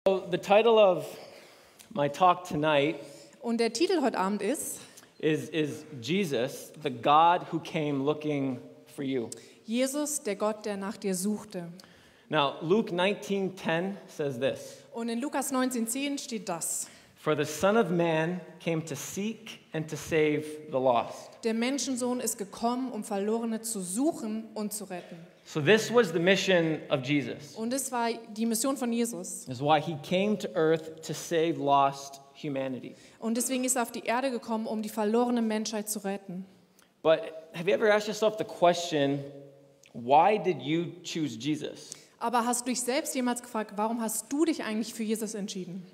So the title of my talk tonight Und der Titel heute Abend ist is Jesus, the God who came looking for you. Jesus, der Gott, der nach dir suchte. Now, Luke 19:10 says this, Und in Lukas 19,10 steht das. "For the Son of Man came to seek and to save the lost." Der Menschensohn ist gekommen, um Verlorene zu suchen und zu retten. So this was the mission of Jesus. Und das war die Mission von Jesus. This is why he came to earth to save lost humanity. Und deswegen ist er auf die Erde gekommen, um die verlorene Menschheit zu retten. But have you ever asked yourself the question, why did you choose Jesus? Aber hast du dich selbst jemals gefragt, warum hast du dich eigentlich für Jesus entschieden?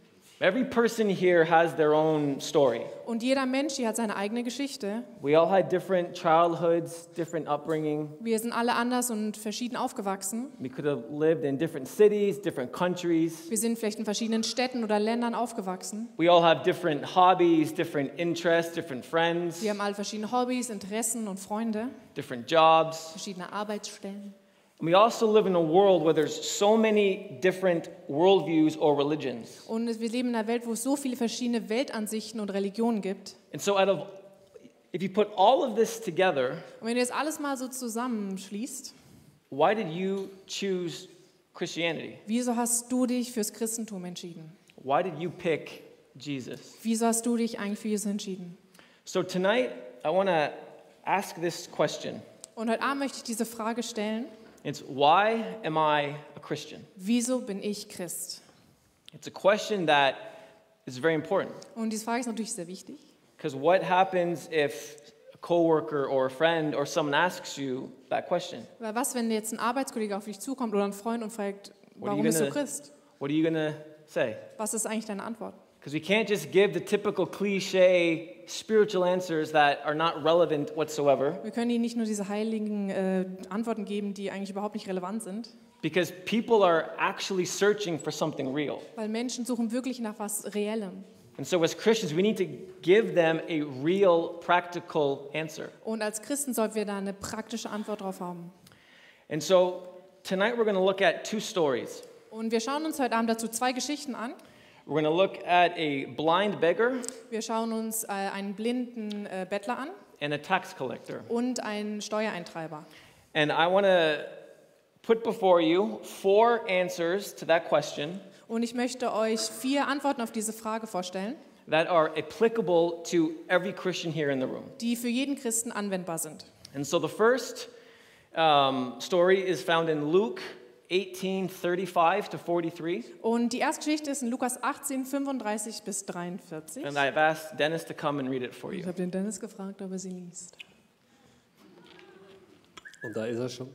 Every person here has their own story. Und jeder Mensch hier hat seine eigene Geschichte. We all had different childhoods, different upbringing. Wir sind alle anders und verschieden aufgewachsen. We could have lived in different cities, different countries. Wir sind vielleicht in verschiedenen Städten oder Ländern aufgewachsen. We all have different hobbies, different interests, different friends, Wir haben alle verschiedene Hobbys, Interessen und Freunde, different jobs. verschiedene Arbeitsstellen. And we also live in a world where there's so many different worldviews or religions. Und wir leben in einer Welt, wo es so viele verschiedene Weltansichten und Religionen gibt. And so if you put all of this together, Und wenn du das alles mal so zusammenschließt, why did you choose Christianity? wieso hast du dich fürs Christentum entschieden? Why did you pick Jesus? Wieso hast du dich eigentlich für Jesus entschieden? So tonight, I want to ask this question. Und heute Abend möchte ich diese Frage stellen. It's why am I a Christian? Wieso bin ich Christ? It's a question that is very important. Und diese Frage ist natürlich sehr wichtig. Because what happens if a coworker or a friend or someone asks you that question? Weil was, wenn jetzt ein Arbeitskollege auf dich zukommt oder ein Freund und fragt, What are warum you bist du gonna- Christ? What are you going to say? Was ist eigentlich deine Antwort? Because we can't just give the typical cliche spiritual answers that are not relevant whatsoever. Wir können ihnen nicht nur diese heiligen Antworten geben, die eigentlich überhaupt nicht relevant sind. Because people are actually searching for something real. Weil Menschen suchen wirklich nach was Reellem. And so as Christians, we need to give them a real, practical answer. Und als Christen sollten wir da eine praktische Antwort drauf haben. And so tonight we're going to look at two stories. Und wir schauen uns heute Abend dazu zwei Geschichten an. We're going to look at a blind beggar Wir schauen uns einen blinden Bettler an and a tax collector. und einen Steuereintreiber. And I want to put before you 4 answers to that question Und ich möchte euch 4 Antworten auf diese Frage vorstellen, that are applicable to every Christian here in the room. die für jeden Christen anwendbar sind. And so the first story is found in Luke 18:35 to 43. Und die erste Geschichte ist in Lukas 18, 35 bis 43. And I've asked Dennis to come and read it for Ich you. habe den Dennis gefragt, ob er sie liest. Und da ist er schon.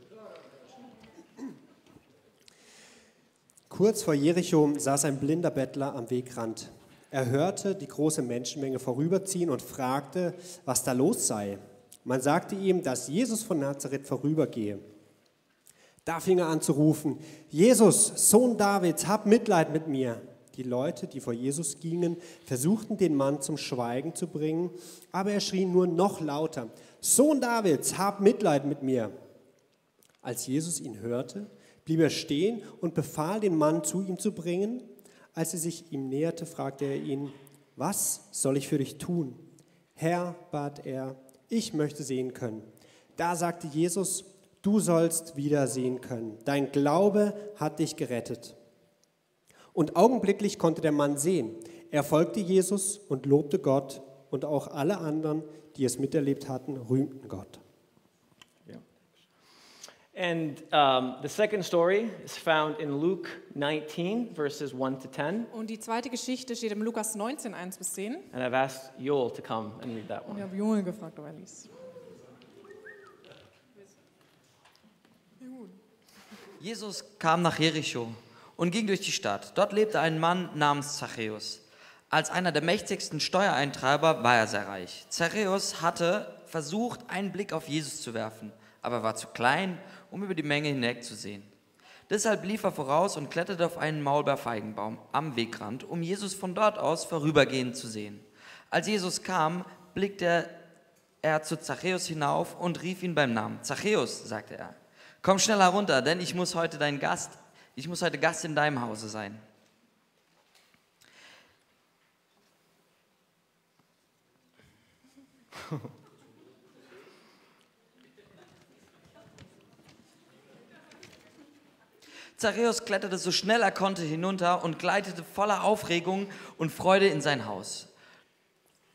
Kurz vor Jericho saß ein blinder Bettler am Wegrand. Er hörte die große Menschenmenge vorüberziehen und fragte, was da los sei. Man sagte ihm, dass Jesus von Nazareth vorübergehe. Da fing er an zu rufen, Jesus, Sohn Davids, hab Mitleid mit mir. Die Leute, die vor Jesus gingen, versuchten den Mann zum Schweigen zu bringen, aber er schrie nur noch lauter, Sohn Davids, hab Mitleid mit mir. Als Jesus ihn hörte, blieb er stehen und befahl, den Mann zu ihm zu bringen. Als er sich ihm näherte, fragte er ihn, was soll ich für dich tun? Herr, bat er, ich möchte sehen können. Da sagte Jesus, du sollst wieder sehen können. Dein Glaube hat dich gerettet. Und augenblicklich konnte der Mann sehen. Er folgte Jesus und lobte Gott, und auch alle anderen, die es miterlebt hatten, rühmten Gott. Yeah. And the second story is found in Luke 19, verses 1 to 10. Und die zweite Geschichte steht im Lukas 19, 1 bis 10. And I've asked Joel to come and read that Und one. ich habe Joel gefragt, ob er liest. Jesus kam nach Jericho und ging durch die Stadt. Dort lebte ein Mann namens Zachäus. Als einer der mächtigsten Steuereintreiber war er sehr reich. Zachäus hatte versucht, einen Blick auf Jesus zu werfen, aber war zu klein, um über die Menge hinwegzusehen. Deshalb lief er voraus und kletterte auf einen Maulbeerfeigenbaum am Wegrand, um Jesus von dort aus vorübergehend zu sehen. Als Jesus kam, blickte er zu Zachäus hinauf und rief ihn beim Namen. Zachäus, sagte er, komm schnell herunter, denn ich muss heute Gast in deinem Hause sein. Zachäus kletterte so schnell er konnte hinunter und gleitete voller Aufregung und Freude in sein Haus.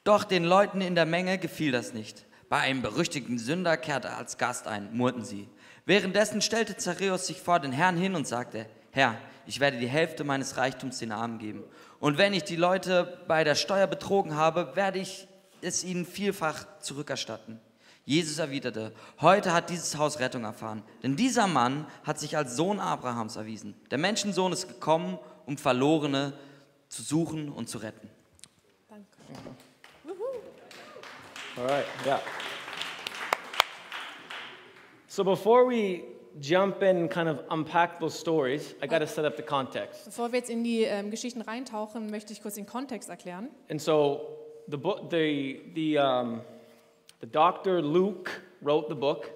Doch den Leuten in der Menge gefiel das nicht. Bei einem berüchtigten Sünder kehrte er als Gast ein, murrten sie. Währenddessen stellte Zachäus sich vor den Herrn hin und sagte: Herr, ich werde die Hälfte meines Reichtums den Armen geben. Und wenn ich die Leute bei der Steuer betrogen habe, werde ich es ihnen vielfach zurückerstatten. Jesus erwiderte: Heute hat dieses Haus Rettung erfahren, denn dieser Mann hat sich als Sohn Abrahams erwiesen. Der Menschensohn ist gekommen, um Verlorene zu suchen und zu retten. Danke. All right, yeah. So before we jump in and kind of unpack those stories, I got to set up the context. Bevor wir jetzt in die Geschichten reintauchen, möchte ich kurz den Kontext erklären. And so the Dr. Luke wrote the book,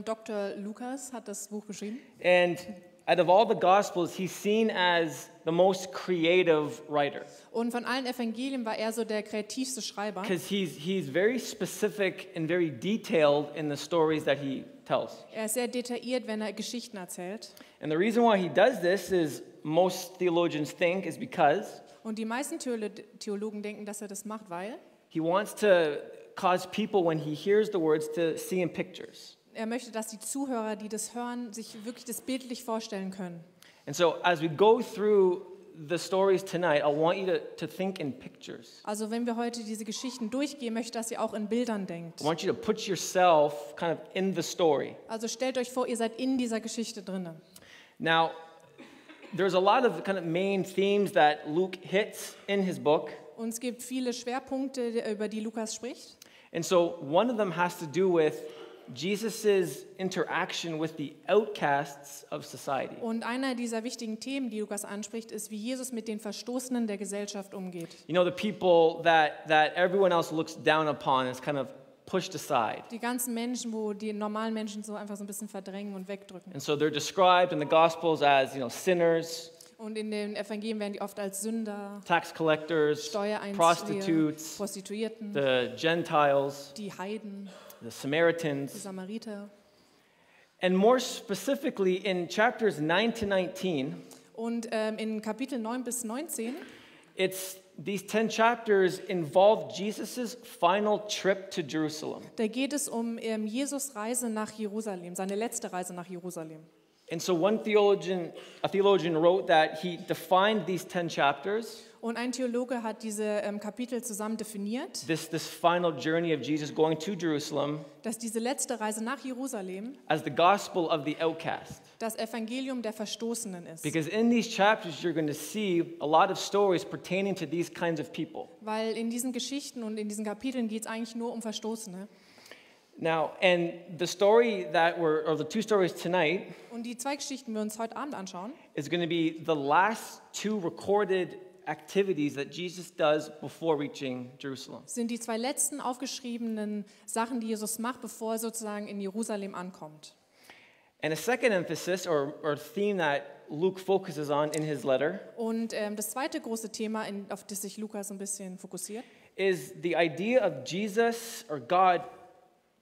Dr. Lukas hat das Buch geschrieben. and out of all the Gospels, he's seen as the most creative writer Und von allen Evangelien war er so der kreativste Schreiber, because he's very specific and very detailed in the stories that he tells. er ist sehr detailliert, wenn er Geschichten erzählt. And the reason why he does this is most theologians think is because Und die meisten Theologen denken, dass er das macht, weil he wants to cause people, when he hears the words, to see in pictures. er möchte, dass die Zuhörer, die das hören, sich wirklich das bildlich vorstellen können. And so as we go through the stories tonight, I want you to think in pictures. Also wenn wir heute diese Geschichten durchgehen, möchte ich, dass ihr auch in Bildern denkt. I want you to put yourself kind of in the story. Also stellt euch vor, ihr seid in dieser Geschichte drin. Now, there's a lot of kind of main themes that Luke hits in his book. Und es gibt viele Schwerpunkte, über die Lukas spricht. And so one of them has to do with Jesus' interaction with the outcasts of society. Und einer dieser wichtigen Themen, die Lukas anspricht, ist, wie Jesus mit den Verstoßenen der Gesellschaft umgeht. You know, the people that everyone else looks down upon is kind of pushed aside. Die ganzen Menschen, wo die normalen Menschen so einfach so ein bisschen verdrängen und wegdrücken. And so they're described in the Gospels as, sinners, Und in den Evangelien werden die oft als Sünder, tax collectors, Steuereinzieher, prostitutes, Prostituierten, the Gentiles, die Heiden, the die Samaritans. Samariter. And more specifically in chapters 9 to 19, Und in Kapitel 9 bis 19 these 10 chapters involve Jesus' final trip to Jerusalem. da geht es um Jesus' Reise nach Jerusalem, seine letzte Reise nach Jerusalem. And so a theologian wrote that he defined these 10 chapters, Und ein Theologe hat diese Kapitel zusammen definiert, this final journey of Jesus going to Jerusalem, dass diese letzte Reise nach Jerusalem as the gospel of the outcast. das Evangelium der Verstoßenen ist. Because in these chapters you're going to see a lot of stories pertaining to these kinds of people. Weil in diesen Geschichten und in diesen Kapiteln geht es eigentlich nur um Verstoßene. Now, and the story or the two stories tonight Und die zwei Geschichten, die wir uns heute Abend anschauen, is going to be the last two recorded activities that Jesus does before reaching Jerusalem. sind die zwei letzten aufgeschriebenen Sachen, die Jesus macht, bevor er sozusagen in Jerusalem ankommt. And a second emphasis or theme that Luke focuses on in his letter Und das zweite große Thema, auf das sich Lukas ein bisschen fokussiert, is the idea of Jesus or God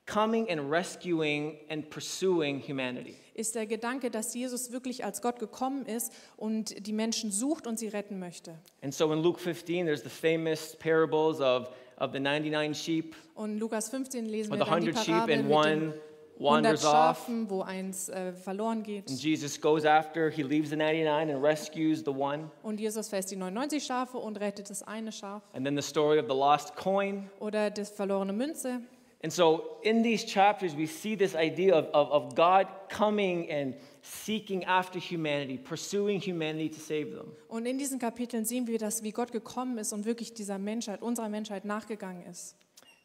coming and rescuing and pursuing humanity. ist der Gedanke, dass Jesus wirklich als Gott gekommen ist und die Menschen sucht und sie retten möchte. And so in Luke 15 there's the famous parables of the 99 sheep, Und in Lukas 15 lesen or wir the dann die 100 sheep Parabel and mit den one 100 wanders off. Schafen, wo eins verloren geht. And Jesus goes after, he leaves the 99 and rescues the one. Und Jesus fässt die 99 Schafe und rettet das eine Schaf. And then the story of the lost coin. Oder das verlorene Münze. And so in these chapters, we see this idea of God coming and seeking after humanity, pursuing humanity to save them. Und in diesen Kapiteln sehen wir, dass wie Gott gekommen ist und wirklich unserer Menschheit nachgegangen ist.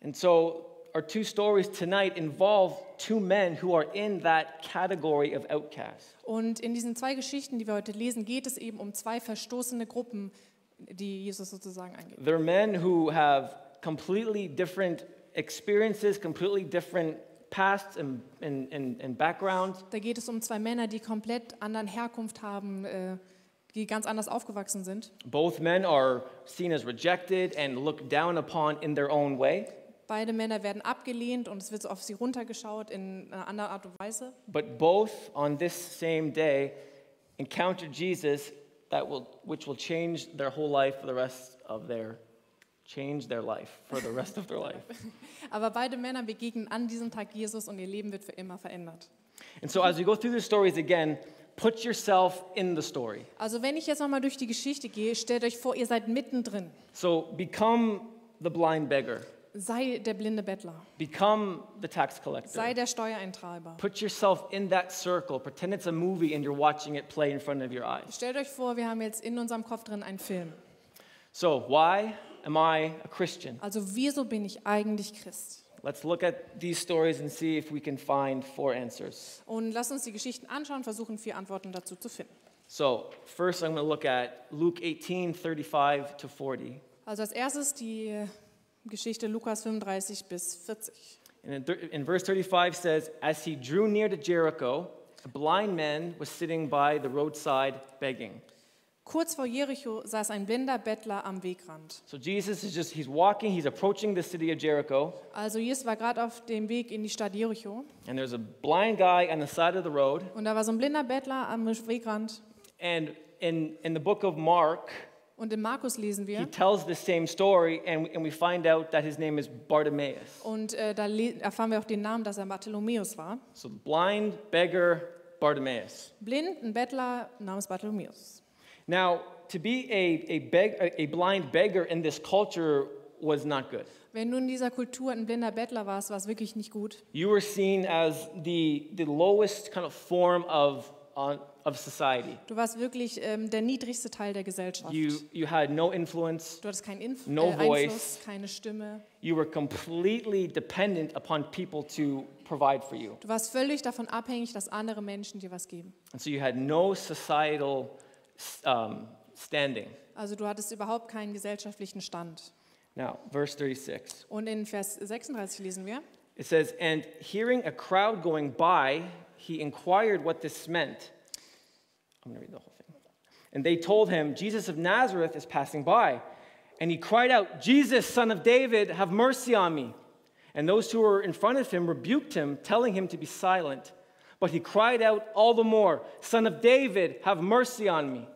And so our two stories tonight involve two men who are in that category of outcasts. Und in diesen zwei Geschichten, die wir heute lesen, geht es eben um zwei verstoßene Gruppen, die Jesus sozusagen angeht. They're men who have completely different experiences, completely different pasts and backgrounds. Da geht es um zwei Männer, die komplett anderen Herkunft haben, die ganz anders aufgewachsen sind. Both men are seen as rejected and looked down upon in their own way. Beide Männer werden abgelehnt und es wird so auf sie runtergeschaut in einer anderen Art und Weise. But both on this same day encounter Jesus which will change their whole life for the rest of their life. Aber beide Männer begegnen an diesem Tag Jesus und ihr Leben wird für immer verändert. And so as we go through the stories again, put yourself in the story. Also wenn ich jetzt nochmal durch die Geschichte gehe, stellt euch vor, ihr seid mittendrin. So become the blind beggar. Sei der blinde Bettler. Become the tax collector. Sei der Steuereintreiber. Put yourself in that circle. Pretend it's a movie and you're watching it play in front of your eyes. Stellt euch vor, wir haben jetzt in unserem Kopf drin einen Film. So, why am I a Christian? Also wieso bin ich eigentlich Christ? Let's look at these stories and see if we can find 4 answers. Und lasst uns die Geschichten anschauen, versuchen 4 Antworten dazu zu finden. So, first I'm going to look at Luke 18:35 to 40. Also als erstes die Geschichte Lukas 35 bis 40. And in verse 35 says, as he drew near to Jericho, a blind man was sitting by the roadside begging. Kurz vor Jericho saß ein blinder Bettler am Wegrand. So Jesus he's walking, he's approaching the city of Jericho. Also Jesus war gerade auf dem Weg in die Stadt Jericho. And there's a blind guy on the side of the road. Und da war so ein blinder Bettler am Wegrand. And in the book of Mark, und in Markus lesen he wir. tells the same story and we find out that his name is Bartimaeus. Und da erfahren wir auch den Namen, dass er Bartholomäus war. So blind beggar Bartimaeus. Blind, ein Bettler namens Bartholomäus. Now, to be a blind beggar in this culture was not good. Wenn du in dieser Kultur ein blinder Bettler warst, war es wirklich nicht gut. You were seen as the lowest kind of form of society. Du warst wirklich der niedrigste Teil der Gesellschaft. You had no influence. Du hattest keinen voice. Einfluss, keine Stimme. You were completely dependent upon people to provide for you. Du warst völlig davon abhängig, dass andere Menschen dir was geben. And so you had no societal standing. Also du hattest überhaupt keinen gesellschaftlichen Stand. Now, verse 36. Und in Vers 36 lesen wir. It says, and hearing a crowd going by, he inquired what this meant. I'm going to read the whole thing. And they told him, Jesus of Nazareth is passing by. And he cried out, Jesus, son of David, have mercy on me. And those who were in front of him rebuked him, telling him to be silent. But he cried out all the more, Son of David, have mercy on me.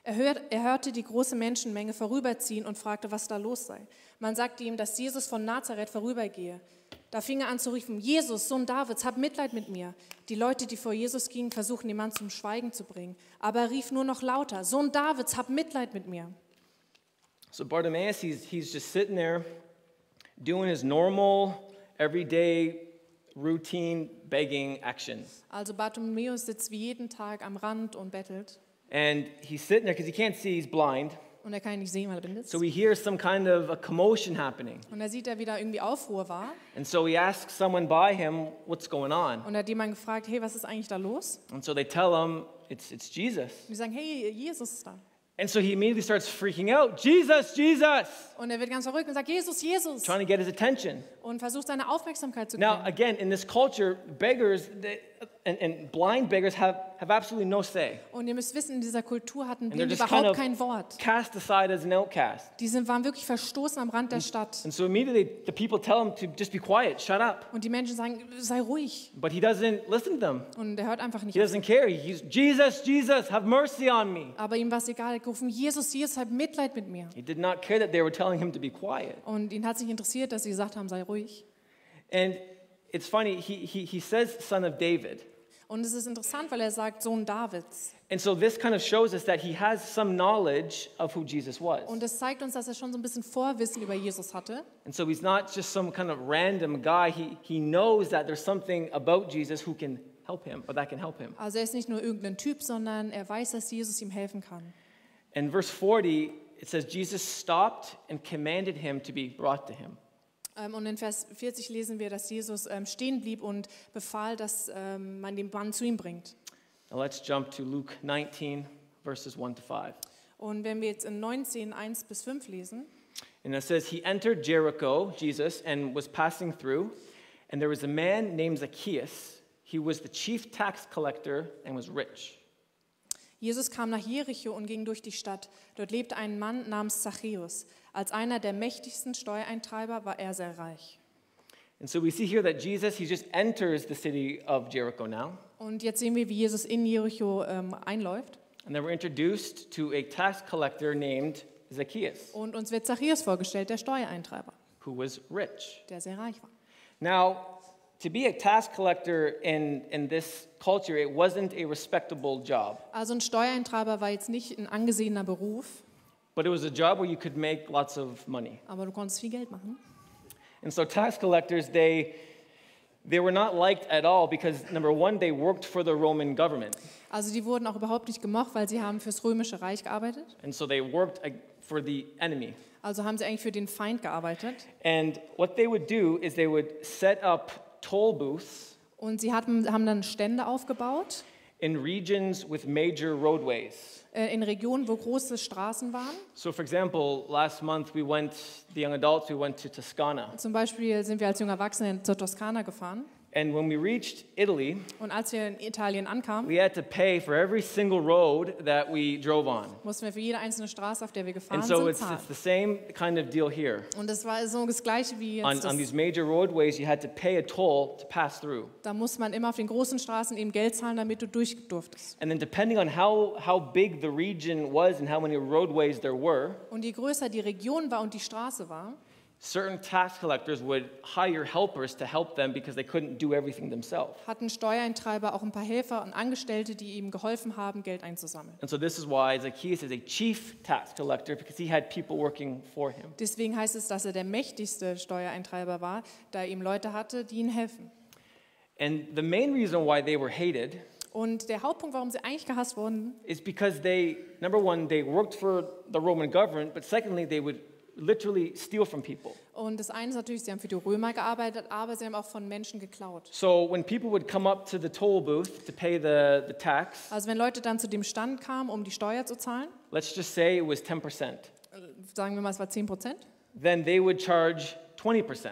Er hörte die große Menschenmenge vorüberziehen und fragte, was da los sei. Man sagte ihm, dass Jesus von Nazareth vorübergehe. Da fing er an zu rufen, Jesus, Sohn Davids, hab Mitleid mit mir. Die Leute, die vor Jesus gingen, versuchten den Mann zum Schweigen zu bringen. Aber er rief nur noch lauter, Sohn Davids, hab Mitleid mit mir. So Bartimaeus, he's just sitting there doing his normal, everyday, routine begging actions. Also Bartholomäus sitzt wie jeden Tag am Rand und bettelt. And he's sitting there because he can't see, he's blind. Und er kann ihn nicht sehen, weil er blind ist. So he hears some kind of a commotion happening. Und er sieht, da wieder irgendwie Aufruhr war. And so he asks someone by him, what's going on? Und er hat jemanden gefragt, hey, was ist eigentlich da los? And so they tell him, it's Jesus. Und die sagen, hey, Jesus ist da. And so he immediately starts freaking out, Jesus, Jesus! Und er wird ganz verrückt und sagt, Jesus, Jesus! Trying to get his attention. Und versucht, seine Aufmerksamkeit zu Now, kriegen. again, in this culture, beggars and blind beggars have absolutely no say. Und ihr müsst wissen, in dieser Kultur hatten And they're Blinde just überhaupt kind kein Wort. cast aside as an outcast. Waren wirklich verstoßen am Rand der Stadt. And so immediately the people tell him to just be quiet, shut up. Und die Menschen sagen, sei ruhig. But he doesn't listen to them. Und er hört einfach nicht. He doesn't care. He's, Jesus, Jesus, have mercy on me. Aber ihm war es egal. Er hat gerufen, Jesus, Jesus, hab Mitleid mit mir. He did not care that they were telling him to be quiet. Und ihn hat sich interessiert, dass sie gesagt haben, sei ruhig. And it's funny, he says son of David. Und es ist interessant, weil er sagt, Sohn Davids. And so this kind of shows us that he has some knowledge of who Jesus was. Und es zeigt uns, dass er schon so ein bisschen Vorwissen über Jesus hatte. And so he's not just some kind of random guy. He knows that there's something about Jesus who can help him, or that can help him. Also er ist nicht nur irgendein Typ, sondern er weiß, dass Jesus ihm helfen kann. In verse 40, it says, Jesus stopped and commanded him to be brought to him. Und in Vers 40 lesen wir, dass Jesus stehen blieb und befahl, dass man den Mann zu ihm bringt. Now let's jump to Luke 19, verses 1 to 5. Und wenn wir jetzt in 19, 1 bis 5 lesen, And it says, he entered Jericho, Jesus, and was passing through, and there was a man named Zacchaeus. He was the chief tax collector and was rich. Jesus kam nach Jericho und ging durch die Stadt. Dort lebte ein Mann namens Zachäus. Als einer der mächtigsten Steuereintreiber war er sehr reich. And so we see here that Jesus, he just enters the city of Jericho now. Und jetzt sehen wir, wie Jesus in Jericho einläuft. And then we're introduced to a tax collector named Zacchaeus, Und uns wird Zachäus vorgestellt, der Steuereintreiber, who was rich. der sehr reich war. Now, to be a tax collector in this culture, it wasn't a respectable job, Also ein Steuereintreiber war jetzt nicht ein angesehener Beruf, but it was a job where you could make lots of money. aber du konntest viel Geld machen. And so tax collectors, they were not liked at all because, number one, they worked for the Roman government. Also die wurden auch überhaupt nicht gemocht, weil sie haben fürs Römische Reich gearbeitet. And so they worked for the enemy. Also haben sie eigentlich für den Feind gearbeitet. And what they would do is they would set up toll booths Und sie haben dann Stände aufgebaut in regions with major roadways. in Regionen, wo große Straßen waren. So, for example, last month the young adults, we went to Toscana. Zum Beispiel sind wir als junge Erwachsene zur Toskana gefahren. And when we reached Italy, Und als wir in Italien ankamen, we had to pay for every single road that we drove on. mussten wir für jede einzelne Straße, auf der wir gefahren And so sind, it's zahlen. the same kind of deal here. Und das war so das Gleiche wie jetzt. On these major roadways, you had to pay a toll to pass through. Da muss man immer auf den großen Straßen eben Geld zahlen, damit du durch durftest. And then depending on how big the region was and how many roadways there were, Und je größer die Region war und die Straße war, certain tax collectors would hire helpers to help them because they couldn't do everything themselves. hatten Steuereintreiber auch ein paar Helfer und Angestellte, die ihm geholfen haben, Geld einzusammeln. And so this is why Zacchaeus is a chief tax collector, because he had people working for him. Deswegen heißt es, dass er der mächtigste Steuereintreiber war, da er eben Leute hatte, die ihm helfen. And the main reason why they were hated Und der Hauptpunkt, warum sie eigentlich gehasst wurden, is because number one, they worked for the Roman government, but secondly, they would literally steal from people. und das eine ist natürlich, sie haben für die Römer gearbeitet, aber sie haben auch von Menschen geklaut. So when people would come up to the toll booth to pay the tax, Also wenn Leute dann zu dem Stand kamen, um die Steuer zu zahlen, let's just say it was 10%, sagen wir mal, es war 10%, then they would charge 20%,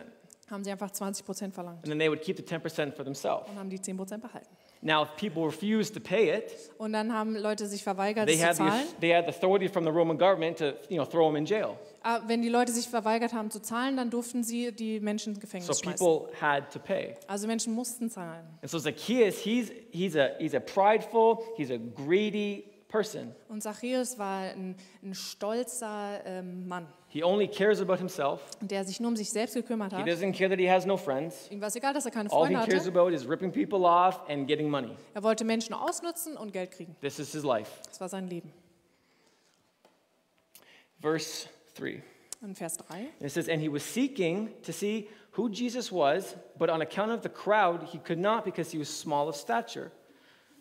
haben sie einfach 20% verlangt and then they would keep the 10% for themselves. und haben die 10% behalten. Now, if people refused to pay it, Und dann haben Leute sich verweigert, they es zu had zahlen. the authority from the Roman government to, throw them in jail. Aber wenn die Leute sich verweigert haben zu zahlen, dann durften sie die Menschen ins So Gefängnis schmeißen. people had to pay. Also Menschen mussten zahlen. And so Zacchaeus, he's a prideful, he's a greedy person. Und Zachäus war ein stolzer Mann, He only cares about himself. der sich nur um sich selbst gekümmert He hat. doesn't care that he has no friends. Ihm war es egal, dass er keine All he Freunde cares hatte. about is ripping people off and getting money. Er wollte Menschen ausnutzen und Geld kriegen. This is his life. Das war sein Leben. Verse 3. In Vers 3. It says, and he was seeking to see who Jesus was, but on account of the crowd, he could not because he was small of stature.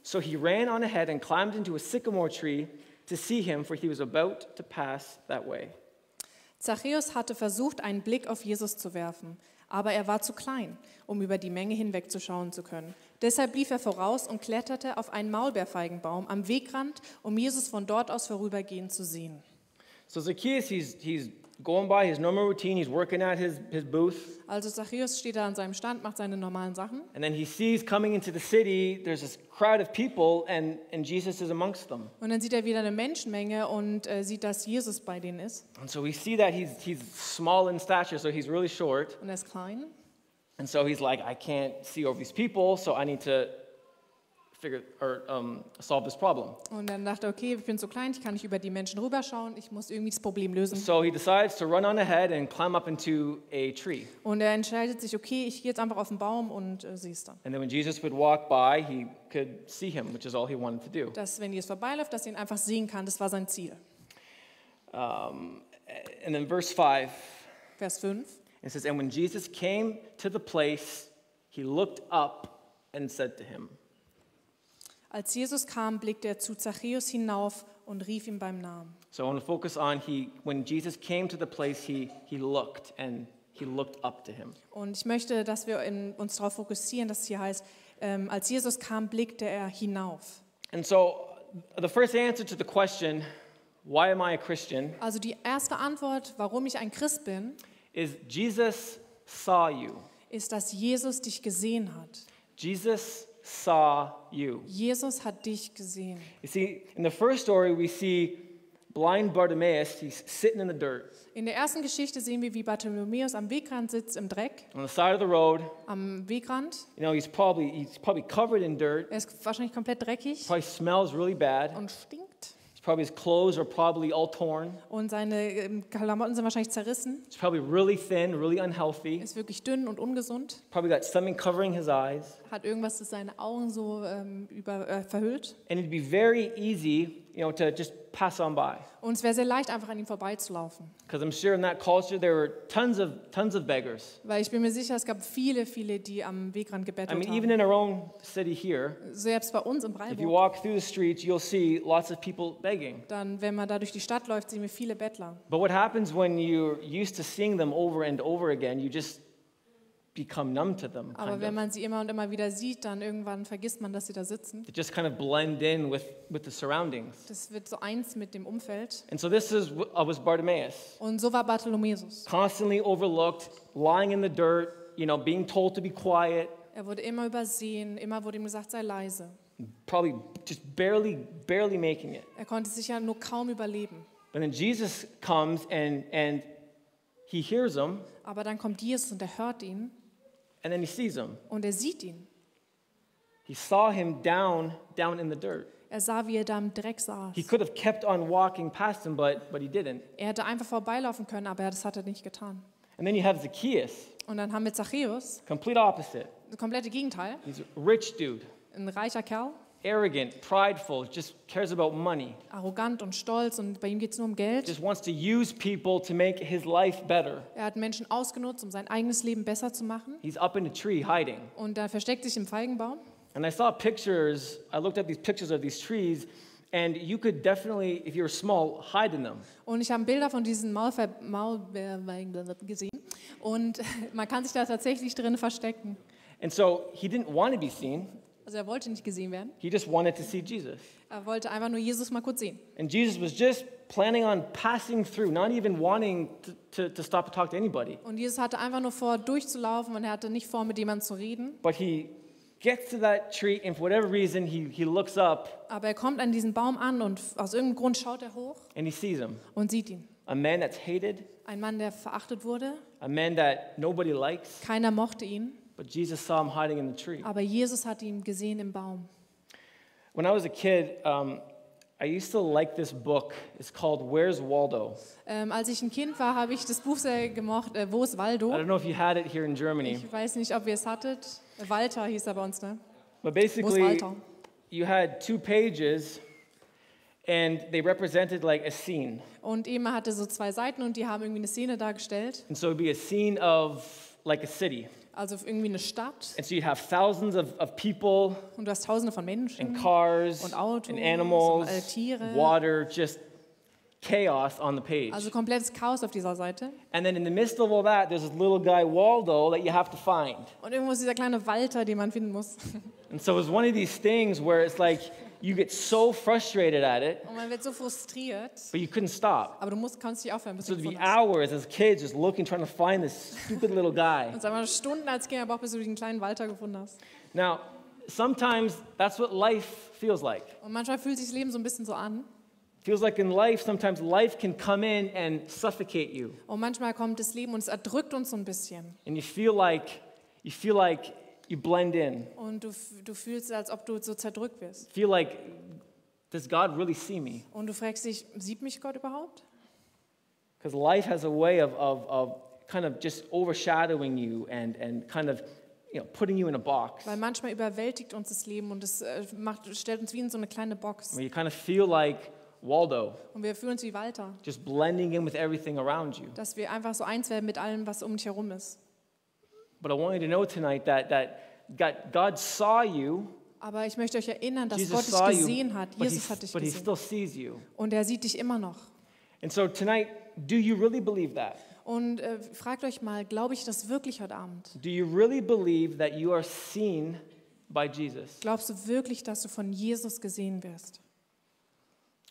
So he ran on ahead and climbed into a sycamore tree to see him, for he was about to pass that way. Zachäus hatte versucht, einen Blick auf Jesus zu werfen, aber er war zu klein, um über die Menge hinwegzuschauen zu können. Deshalb lief er voraus und kletterte auf einen Maulbeerfeigenbaum am Wegrand, um Jesus von dort aus vorübergehen zu sehen. So Zacchaeus, he's going by his normal routine. He's working at his booth. Also Zachäus steht da an seinem Stand, macht seine normalen Sachen. And then he sees coming into the city, there's this crowd of people, and Jesus is amongst them. Und dann sieht er wieder eine Menschenmenge und sieht, dass Jesus bei denen ist. And so we see that he's small in stature, so he's really short. Und er ist klein. And so he's like, I can't see over these people, so I need to solve this problem. Und dann dachte er, okay, ich bin so klein, ich kann nicht über die Menschen rüberschauen, ich muss irgendwie das Problem lösen. So he decides to run on ahead and climb up into a tree. Und er entscheidet sich, okay, ich gehe jetzt einfach auf den Baum und sehe es dann. And then when Jesus would walk by, he could see him, which is all he wanted to do. Dass, wenn Jesus vorbeiläuft, dass er ihn einfach sehen kann, das war sein Ziel. And then verse 5, Vers 5. it says, and when Jesus came to the place, he looked up and said to him. Als Jesus kam, blickte er zu Zachäus hinauf und rief ihm beim Namen. So I want to focus on when Jesus came to the place, he looked and he looked up to him. Und ich möchte, dass wir uns darauf fokussieren, dass es hier heißt, als Jesus kam, blickte er hinauf. And so the first answer to the question, why am I a Christian, Also die erste Antwort, warum ich ein Christ bin, is Jesus saw you. ist, dass Jesus dich gesehen hat. Jesus saw you. Jesus hat dich gesehen. You see, in the first story, we see blind Bartimaeus. He's sitting in the dirt In der ersten Geschichte sehen wir, wie Bartholomäus am Wegrand sitzt im Dreck, on the side of the road. am Wegrand. You know, he's probably covered in dirt. Er ist wahrscheinlich komplett dreckig Probably smells really bad. und stinkt. Probably his clothes are probably all torn. Und seine Klamotten sind wahrscheinlich zerrissen. He's probably really thin, really unhealthy. Ist wirklich dünn und ungesund. Probably got something covering his eyes. Hat irgendwas, das seine Augen so verhüllt. And it'd be very easy, you know, to just pass on by. Und es wäre sehr leicht, einfach an ihm vorbeizulaufen. Because I'm sure in that culture there were tons of beggars. Weil ich bin mir sicher, es gab viele, die am Wegrand I gebettelt mean, haben. even in our own city here, Selbst bei uns in if you Freiburg. walk through the streets, you'll see lots of people begging. Dann, wenn man da durch die Stadt läuft, sehen wir viele Bettler. But what happens when you're used to seeing them over and over again, you just become numb to them. Aber Kind wenn of. man sie immer und immer wieder sieht, dann irgendwann vergisst man, dass sie da sitzen. They just kind of blend in with the surroundings. Das wird so eins mit dem Umfeld. And so this was Bartimaeus. Und so war Bartholomäus. Constantly overlooked, lying in the dirt, you know, being told to be quiet, Er wurde immer übersehen, immer wurde ihm gesagt, sei leise. probably just barely making it. Er konnte sich ja nur kaum überleben. But then Jesus comes and he hears him, Aber dann kommt Jesus und er hört ihn and then he sees him. und er sieht ihn. He saw him down in the dirt. Er sah, wie er da im Dreck saß. He could have kept on walking past him, but he didn't. Er hätte einfach vorbeilaufen können, aber das hat er nicht getan. And then you have Zacchaeus, Und dann haben wir Zachäus, complete opposite. das komplette Gegenteil, He's a rich dude, ein reicher Kerl, arrogant, prideful, just cares about money. arrogant und stolz und bei ihm geht es nur um Geld. Just wants to use people to make his life better. Er hat Menschen ausgenutzt, um sein eigenes Leben besser zu machen. He's up in a tree hiding. Und er versteckt sich im Feigenbaum. And I looked at these pictures of these trees, and you could definitely, if you were small, hide in them. Und ich habe Bilder von diesen Maulbeerweigen gesehen. Und man kann sich da tatsächlich drin verstecken. And so he didn't want to be seen. Also er wollte nicht gesehen werden. He just wanted to see Jesus. Er wollte einfach nur Jesus mal kurz sehen. And Jesus was just planning on passing through, not even wanting to stop to talk to anybody. Und Jesus hatte einfach nur vor, durchzulaufen und er hatte nicht vor, mit jemandem zu reden. But he gets to that tree, and for whatever reason, he looks up Aber er kommt an diesen Baum an und aus irgendeinem Grund schaut er hoch and he sees him. und sieht ihn. A man that's hated, Ein Mann, der verachtet wurde. a man that nobody likes, Keiner mochte ihn. but Jesus saw him hiding in the tree. Aber Jesus hat ihn gesehen im Baum. When I was a kid, I used to like this book. It's called Where's Waldo? Als ich ein Kind war, habe ich das Buch sehr gemocht. Wo ist Waldo? I don't know if you had it here in Germany, Ich weiß nicht, ob ihr es hattet. Walter hieß er bei uns, ne? but Wo ist basically Walter? you had 2 pages and they represented like a scene. Und Emma hatte so 2 Seiten und die haben irgendwie eine Szene dargestellt. And so it'd be a scene of like a city. Also irgendwie eine Stadt. And so you'd have thousands of people Und du hast tausende von Menschen and cars und Autos and animals, und Tiere. water, just chaos on the page. Also komplettes Chaos auf dieser Seite. And then in the midst of all that, there's this little guy, Waldo, that you have to find. Und irgendwo ist dieser kleine Walter, den man finden muss. And so it's one of these things where it's like you get so frustrated at it, Und man wird so frustriert. but you couldn't stop. Aber kannst nicht aufhören, bis So du it'd be gefunden hast. hours as kids just looking, trying to find this stupid little guy. Und es einfach Stunden als Kind gebraucht, bis du den kleinen Walter gefunden hast. Now, sometimes that's what life feels like. Und manchmal fühlt sich das Leben so ein bisschen so an. Feels like in life, sometimes life can come in and suffocate you. Und manchmal kommt das Leben und es erdrückt uns so ein bisschen. And you feel like you blend in. Und du fühlst, als ob du so zerdrückt wirst. Feel like, does God really see me? Und du fragst dich, sieht mich Gott überhaupt? Because life has a way of kind of just overshadowing you and kind of, you know, putting you in a box. Weil manchmal überwältigt uns das Leben und es stellt uns wie in so eine kleine Box. Where you kind of feel like Waldo, Und wir fühlen uns wie Walter, just blending in with everything around you. dass wir einfach so eins werden mit allem, was um dich herum ist. But I want you to know tonight that God saw you. Aber ich möchte euch erinnern, dass Jesus Gott dich saw you, gesehen hat. Jesus hat dich but he gesehen. still sees you. Und er sieht dich immer noch. And so tonight, do you really believe that? Und fragt euch mal, glaube ich das wirklich heute Abend? Do you really believe that you are seen by Jesus? Glaubst du wirklich, dass du von Jesus gesehen wirst?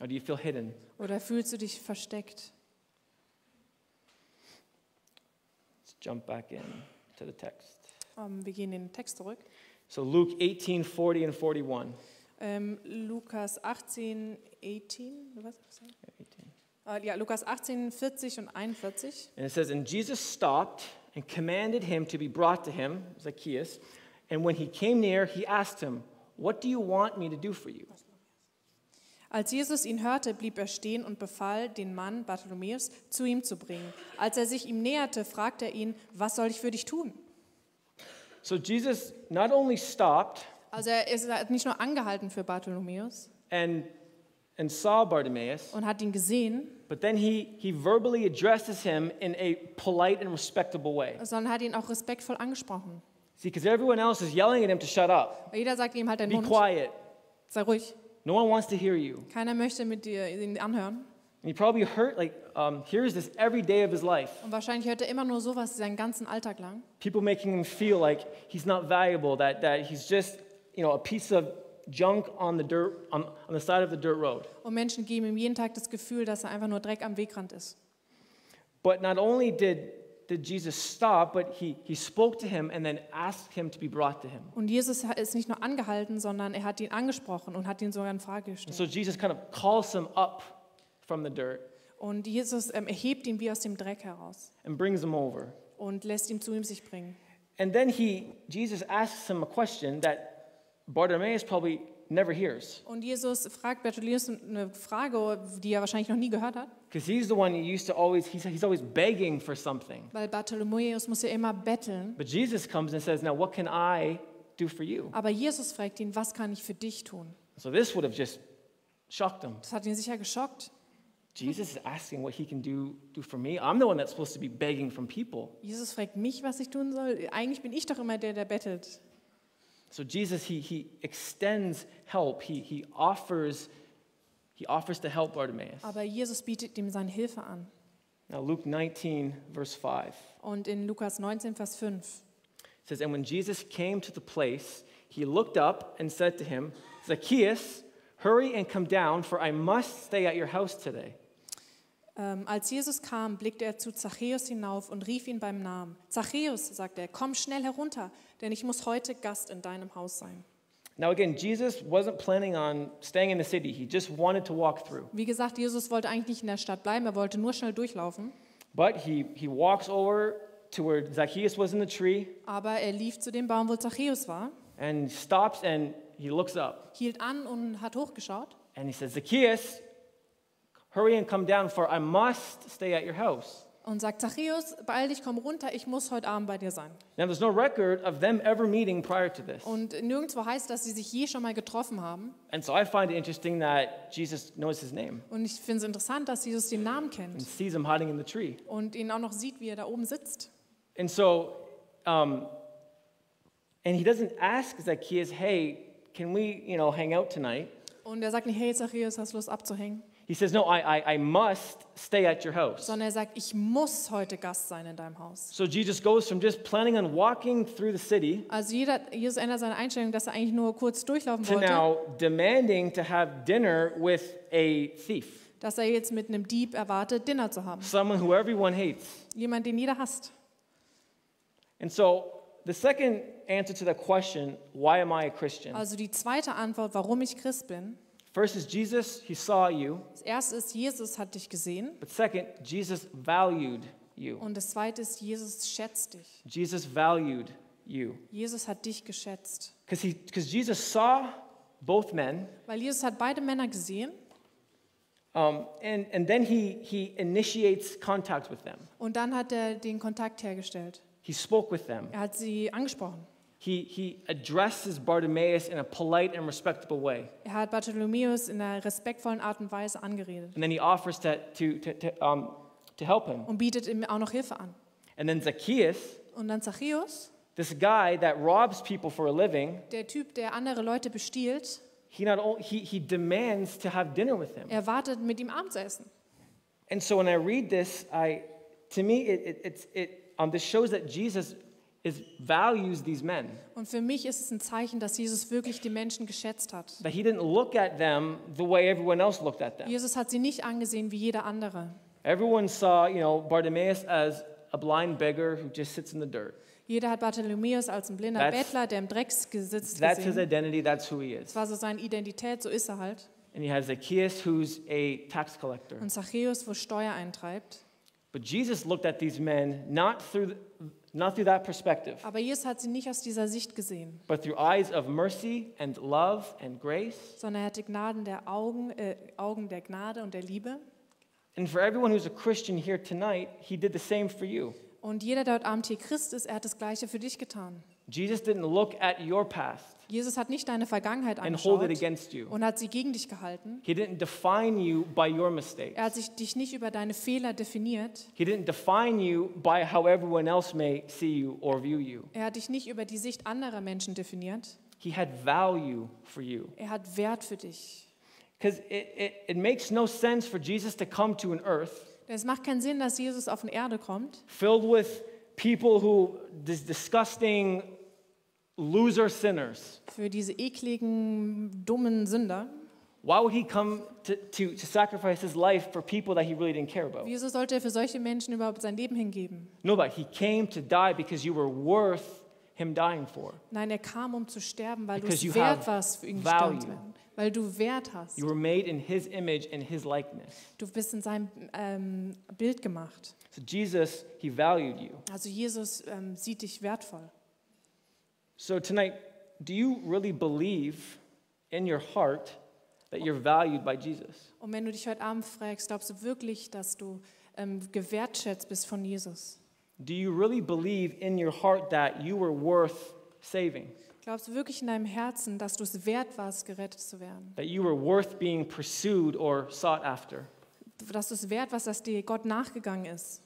Or do you feel hidden? Oder fühlst du dich versteckt? Let's jump back in to the text. Wir gehen in den Text zurück. So Luke 18:40 and 41. Lukas 18, 18, was? Ja, Lukas 18, 40 und 41. And it says, and Jesus stopped and commanded him to be brought to him, Zacchaeus. And when he came near, he asked him, what do you want me to do for you? Als Jesus ihn hörte, blieb er stehen und befahl, den Mann Bartholomäus zu ihm zu bringen. Als er sich ihm näherte, fragte er ihn, was soll ich für dich tun? So Jesus not only stopped Also er hat nicht nur angehalten für Bartholomäus and saw Bartimaeus, und hat ihn gesehen, but then he verbally addresses him in a polite and respectable way. sondern hat ihn auch respektvoll angesprochen. See, because everyone else is yelling at him to shut up. Weil jeder sagt ihm halt, dein Be Mund, quiet. sei ruhig. No one wants to hear you. Keiner möchte mit dir ihn anhören. And he probably hears this every day of his life. Und wahrscheinlich hört er immer nur sowas seinen ganzen Alltag lang. People making him feel like he's not valuable, that he's just, a piece of junk on the dirt on the side of the dirt road. Und Menschen geben ihm jeden Tag das Gefühl, dass er einfach nur Dreck am Wegrand ist. But not only did Jesus stop, but he spoke to him and then asked him to be brought to him. Und Jesus ist nicht nur angehalten, sondern er hat ihn angesprochen und hat ihn sogar in Frage And gestellt. so Jesus kind of calls him up from the dirt Und Jesus erhebt ihn wie aus dem Dreck heraus and brings him over. und lässt ihn zu ihm sich bringen. And then Jesus asks him a question that Bartimaeus probably never hears, Und Jesus fragt Bartholomäus eine Frage, die er wahrscheinlich noch nie gehört hat, because he's the one who used to always he's always begging for something. weil Bartholomäus muss ja immer betteln. But Jesus comes and says, "Now what can I do for you?" Aber Jesus fragt ihn, was kann ich für dich tun? So this would have just shocked him. Das hat ihn sicher geschockt. Jesus is asking what he can do for me. I'm the one that's supposed to be begging from people. Jesus fragt mich, was ich tun soll. Eigentlich bin ich doch immer der bettelt. So Jesus, he extends help. He offers to help Bartimaeus. Aber Jesus bietet ihm seine Hilfe an. Now Luke 19, verse 5. Und in Lukas 19, Vers 5. It says, and when Jesus came to the place, he looked up and said to him, Zacchaeus, hurry and come down, for I must stay at your house today. Als Jesus kam, blickte er zu Zachäus hinauf und rief ihn beim Namen. Zachäus, sagte er, komm schnell herunter, denn ich muss heute Gast in deinem Haus sein. Now again, Jesus wasn't planning on staying in the city. He just wanted to walk through. Wie gesagt, Jesus wollte eigentlich nicht in der Stadt bleiben, er wollte nur schnell durchlaufen. But he walks over to where Zacchaeus was in the tree Aber er lief zu dem Baum, wo Zachäus war, and stops and he looks up. hielt an und hat hochgeschaut. And he says, Zacchaeus, hurry and come down, for I must stay at your house. Und sagt, Zachäus, beeil dich, komm runter, ich muss heute Abend bei dir sein. Now there's no record of them ever meeting prior to this. Und nirgendwo heißt, dass sie sich je schon mal getroffen haben. And so I find it interesting that Jesus knows his name Und ich finde es interessant, dass Jesus den Namen and kennt sees him hiding in the tree. und ihn auch noch sieht, wie er da oben sitzt. And so, and he doesn't ask Zacchaeus, hey, can we, hang out tonight? Und er sagt nicht, hey Zachäus, hast du Lust abzuhängen? He says, no, I must stay at your house. Sondern er sagt, ich muss heute Gast sein in deinem Haus. So Jesus goes from just planning on walking through the city Also Jesus ändert seine Einstellung, dass er eigentlich nur kurz durchlaufen to wollte, now demanding to have dinner with a thief, dass er jetzt mit einem Dieb erwartet, Dinner zu haben. someone who everyone hates. Jemand, den jeder hasst. And so the second answer to the question, why am I a Christian? Also die zweite Antwort, warum ich Christ bin. First is Jesus, he saw you. Das erste ist, Jesus hat dich gesehen. But second, Jesus valued you. Und das zweite ist, Jesus schätzt dich. Jesus valued you. Jesus hat dich geschätzt. Because Jesus saw both men, Weil Jesus hat beide Männer gesehen and then he initiates contact with them. und dann hat er den Kontakt hergestellt. He spoke with them. Er hat sie angesprochen. He addresses Bartimaeus in a polite and respectable way. Er hat Bartholomäus in einer respektvollen Art und Weise angeredet And then he offers to help him. und bietet ihm auch noch Hilfe an. And then Zacchaeus, Und dann Zachäus, this guy that robs people for a living, der Typ, der andere Leute bestiehlt, he demands to have dinner with him. er wartet mit ihm Abend zu essen. And so when I read this, to me this shows that Jesus values these men. Und für mich ist es ein Zeichen, dass Jesus wirklich die Menschen geschätzt hat. That he didn't look at them the way everyone else looked at them. Jesus hat sie nicht angesehen wie jeder andere. Everyone saw, Bartimaeus as a blind beggar who just sits in the dirt. Jeder hat Bartholomäus als ein blinder That's- Bettler, der im Dreck sitzt, That's his gesehen. identity. That's who he is. Das war so seine Identität, so ist er halt. And he has Zacchaeus, who's a tax collector. Und Zachäus, wo Steuer eintreibt. But Jesus looked at these men not through that perspective, Aber Jesus hat sie nicht aus dieser Sicht gesehen, but through eyes of mercy and love and grace. sondern er hatte Augen der Gnade und der Liebe. And for everyone who's a Christian here tonight, he did the same for you. Und jeder, der heute Abend hier Christ ist, er hat das Gleiche für dich getan. Jesus didn't look at your past Jesus hat nicht deine Vergangenheit and hold it angeschaut against you. und hat sie gegen dich gehalten. He didn't define you by your mistakes. Er hat dich nicht über deine Fehler definiert. He didn't define you by how everyone else may see you or view you. Er hat dich nicht über die Sicht anderer Menschen definiert. He had value for you. Er hat Wert für dich. Because it makes no sense for Jesus to come to an earth Es macht keinen Sinn, dass Jesus auf eine Erde kommt, filled with people who, these disgusting loser sinners. für diese ekligen, dummen Sünder. Why would he come to sacrifice his life for people that he really didn't care about? Wieso sollte er für solche Menschen überhaupt sein Leben hingeben? No, but he came to die because you were worth him dying for. Nein, er kam, um zu sterben, weil du Because you es wert have warst, für ihn value. gestorben zu werden. Weil du Wert hast. You were made in his image and his likeness. Du bist in seinem Bild gemacht. So Jesus, he valued you. Also Jesus sieht dich wertvoll. So tonight, do you really believe in your heart that you're valued by Jesus? Und wenn du dich heute Abend fragst, glaubst du wirklich, dass du gewertschätzt bist von Jesus? Do you really believe in your heart that you were worth saving? Glaubst du wirklich in deinem Herzen, dass du es wert warst, gerettet zu werden? That you were worth being pursued or sought after? Dass du es wert warst, dass dir Gott nachgegangen ist?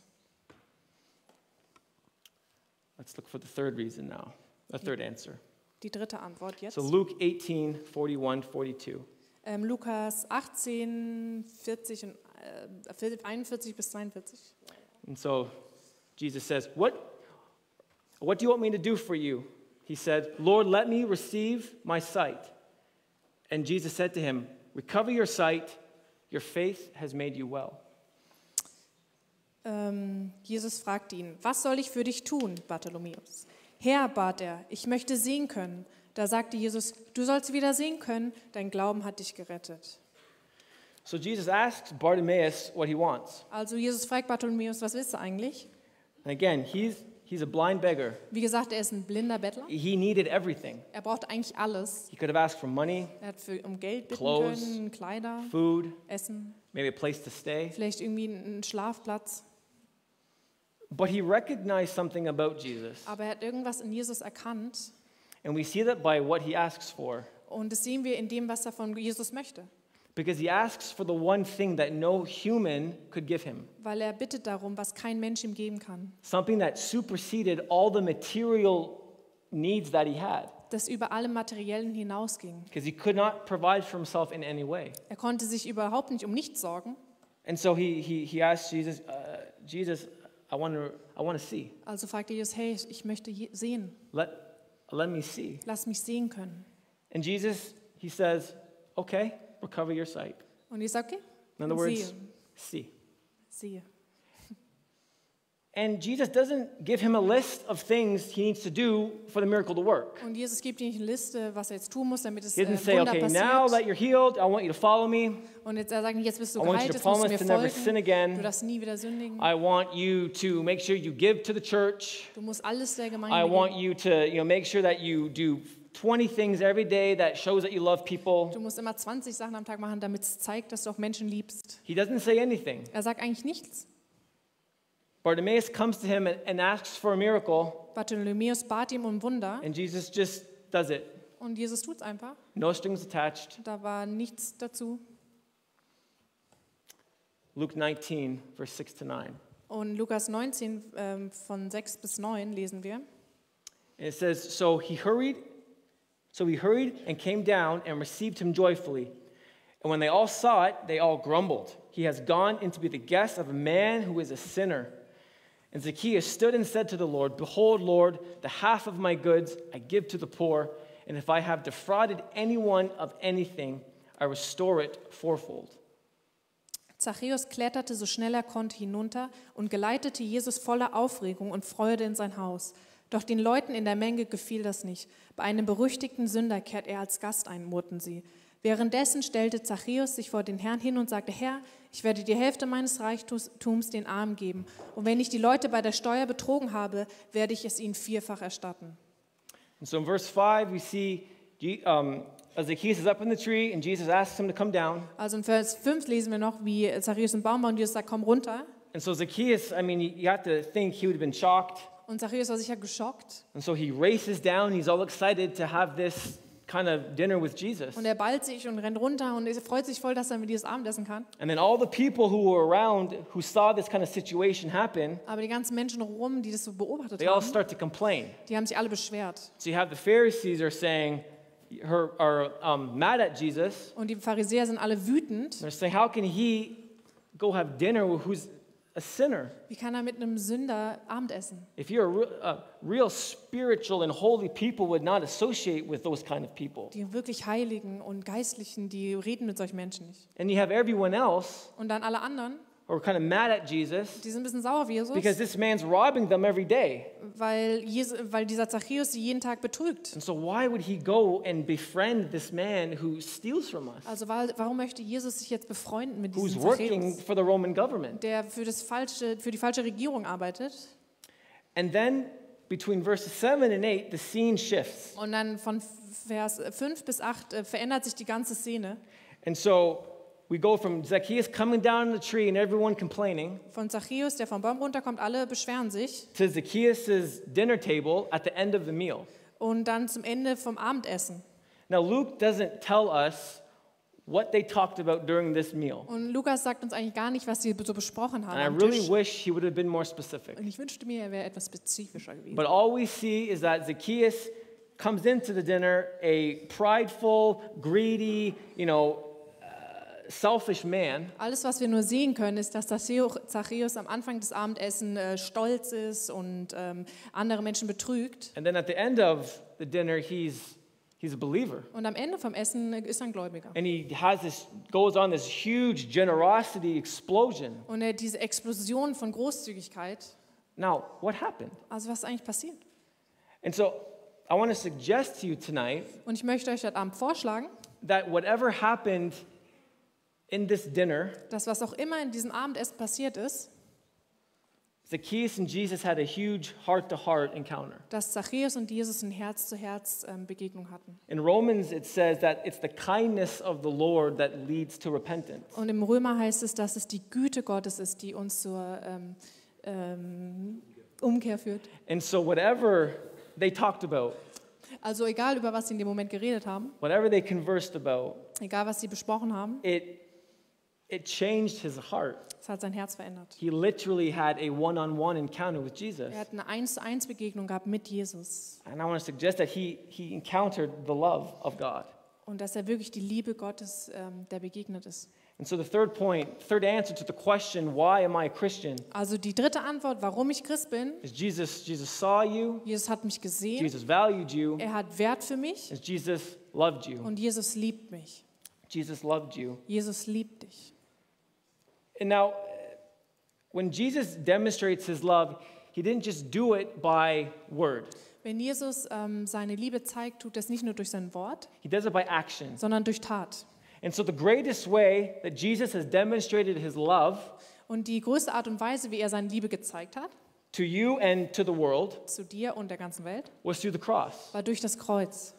Let's look for the third reason now, the third answer. Die dritte Antwort jetzt. So Luke 18, 41, 42. Lukas 18, 40 und, 41 bis 42. And so Jesus says, what do you want me to do for you? He said, Lord, let me receive my sight. And Jesus said to him, recover your sight, your faith has made you well. Jesus fragte ihn, was soll ich für dich tun, Bartholomäus? Herr, bat er, ich möchte sehen können. Da sagte Jesus, du sollst wieder sehen können, dein Glauben hat dich gerettet. So Jesus asks Bartimaeus what he wants. Also Jesus fragt Bartholomäus, was willst du eigentlich? And again, he's a blind beggar. Wie gesagt, er ist ein blinder Bettler. He needed everything. Er braucht eigentlich alles. He could have asked for money, Er hat um Geld bitten Clothes, können, Kleider, food, Essen, maybe a place to stay. vielleicht irgendwie einen Schlafplatz. But he recognized something about Jesus. Aber er hat irgendwas in Jesus erkannt. And we see that by what he asks for. Und das sehen wir in dem, was er von Jesus möchte. Because he asks for the one thing that no human could give him. Weil er bittet darum, was kein Mensch ihm geben kann. Something that superseded all the material needs that he had. Das über alle Materiellen hinausging. Because he could not provide for himself in any way. Er konnte sich überhaupt nicht um nichts sorgen. And so he asked Jesus, Jesus, I want to see. Also fragte Jesus, hey, ich möchte sehen. Let me see. Lass mich sehen können. And Jesus, he says, okay, recover your sight. Und ich sage, okay, In other words, see. Siehe. And Jesus doesn't give him a list of things he needs to do for the miracle to work. Und Jesus gibt ihm nicht eine Liste, was er jetzt tun muss, damit es He doesn't say, Wunder okay, now that passiert. you're healed, I want you to follow me. Und jetzt sagt er, jetzt bist du I want you geheilt, to jetzt musst du promise mir to never sin folgen. again. Du darfst nie wieder sündigen. I want you to make sure you give to the church. Du musst alles der I Gemeinde want geben. you to, make sure that you do 20 things every day that shows that you love people. Du musst immer 20 Sachen am Tag machen, damit es zeigt, dass du auch Menschen liebst. He doesn't say anything. Er sagt eigentlich nichts. Bartimaeus comes to him and asks for a miracle, Bartholomäus bat ihm um Wunder and Jesus just does it. und Jesus tut es einfach. No strings attached. Da war nichts dazu. Luke 19, verse 6 to 9. Und Lukas 19 von 6 bis 9 lesen wir. And it says, So he hurried and came down and received him joyfully. And when they all saw it, they all grumbled. He has gone in to be the guest of a man who is a sinner. And Zacchaeus stood and said to the Lord, Behold, Lord, the half of my goods I give to the poor, and if I have defrauded anyone of anything, I restore it fourfold. Zachäus kletterte so schnell er konnte hinunter und geleitete Jesus voller Aufregung und Freude in sein Haus. Doch den Leuten in der Menge gefiel das nicht. Bei einem berüchtigten Sünder kehrt er als Gast ein, murrten sie. Währenddessen stellte Zachäus sich vor den Herrn hin und sagte, Herr, ich werde die Hälfte meines Reichtums den Armen geben. Und wenn ich die Leute bei der Steuer betrogen habe, werde ich es ihnen vierfach erstatten. And so in verse 5, we see Zacchaeus is up in the tree and Jesus asks him to come down. Also in Vers 5 lesen wir noch, wie Zachäus im Baum war und Jesus sagt, komm runter. And so Zacchaeus, I mean, you have to think he would have been shocked. Und Zachäus war sicher geschockt. And so he races down. He's all excited to have this kind of dinner with Jesus. Und er ballt sich und rennt runter und er freut sich voll, dass er mit Jesus Abendessen kann. And then all the people who were around who saw this kind of situation happen, Aber die ganzen Menschen rum, die das so beobachtet they all haben, start to complain. die haben sich alle beschwert. So you have the Pharisees are saying, are mad at Jesus. Und die Pharisäer sind alle wütend. They're saying, how can he go have dinner with who's a sinner? Wie kann er mit einem Sünder Abendessen? If you're a real spiritual and holy people would not associate with those kind of people. Die wirklich Heiligen und Geistlichen, die reden mit solchen Menschen nicht. And you have everyone else Und dann alle anderen, who are kind of mad at Jesus die sind ein bisschen sauer auf Jesus, because this man's robbing them every day. weil dieser Zachäus sie jeden Tag betrügt. And so why would he go and befriend this man who steals from us, Also warum möchte Jesus sich jetzt befreunden mit who's diesem working Zachäus, for the Roman government? der für die falsche Regierung arbeitet? And then between verses 7 and 8, the scene shifts. Und dann von Vers 5 bis 8 verändert sich die ganze Szene. And so we go from Zacchaeus coming down the tree and everyone complaining Von Zachäus, der vom Baum runterkommt, alle beschweren sich. to Zacchaeus' dinner table at the end of the meal. Und dann zum Ende vom Abendessen. Now, Luke doesn't tell us what they talked about during this meal. Und Lukas sagt uns eigentlich gar nicht, was sie so besprochen haben And I am really Tisch. wish he would have been more specific. Und ich wünschte mir, er wäre etwas spezifischer gewesen. But all we see is that Zacchaeus comes into the dinner a prideful, greedy, selfish man. Alles, was wir nur sehen können, ist, dass Zachäus am Anfang des Abendessens stolz ist und andere Menschen betrügt. And then at the end of the dinner, he's a believer. Und am Ende vom Essen ist er ein Gläubiger. And he goes on this huge generosity explosion. Und diese Explosion von Großzügigkeit, Now, what happened? also was ist eigentlich passiert? And so I want to suggest to you tonight Und ich möchte euch heute Abend vorschlagen, that whatever happened in this dinner, dass was auch immer in diesem Abendessen passiert ist, Zacchaeus and Jesus had a huge heart-to-heart encounter. dass Zachäus und Jesus eine Herz-zu-Herz-Begegnung hatten. In Romans, it says that it's the kindness of the Lord that leads to repentance. Und im Römer heißt es, dass es die Güte Gottes ist, die uns zur Umkehr führt. And so whatever they talked about, Also egal, über was sie in dem Moment geredet haben, whatever they conversed about, egal, was sie besprochen haben, it changed his heart. es hat sein Herz verändert. He literally had a one-on-one encounter with Jesus. Er hat eine 1:1 Begegnung gehabt mit Jesus And I want to suggest that he encountered the love of God. und dass er wirklich die Liebe Gottes der begegnet ist. And so the third answer to the question, why am I a Christian, Also die dritte Antwort, warum ich Christ bin, is Jesus saw you, Jesus hat mich gesehen, Jesus valued you, er hat Wert für mich and Jesus loved you. und Jesus liebt mich. Jesus loved you. Jesus liebt dich. And now, when Jesus demonstrates his love, he didn't just do it by word. Wenn Jesus seine Liebe zeigt, tut das nicht nur durch sein Wort, He does it by action. sondern durch Tat. And so the greatest way that Jesus has demonstrated his love Und die größte Art und Weise, wie er seine Liebe gezeigt hat, to you and to the world zu dir und der ganzen Welt, was through the cross. war durch das Kreuz.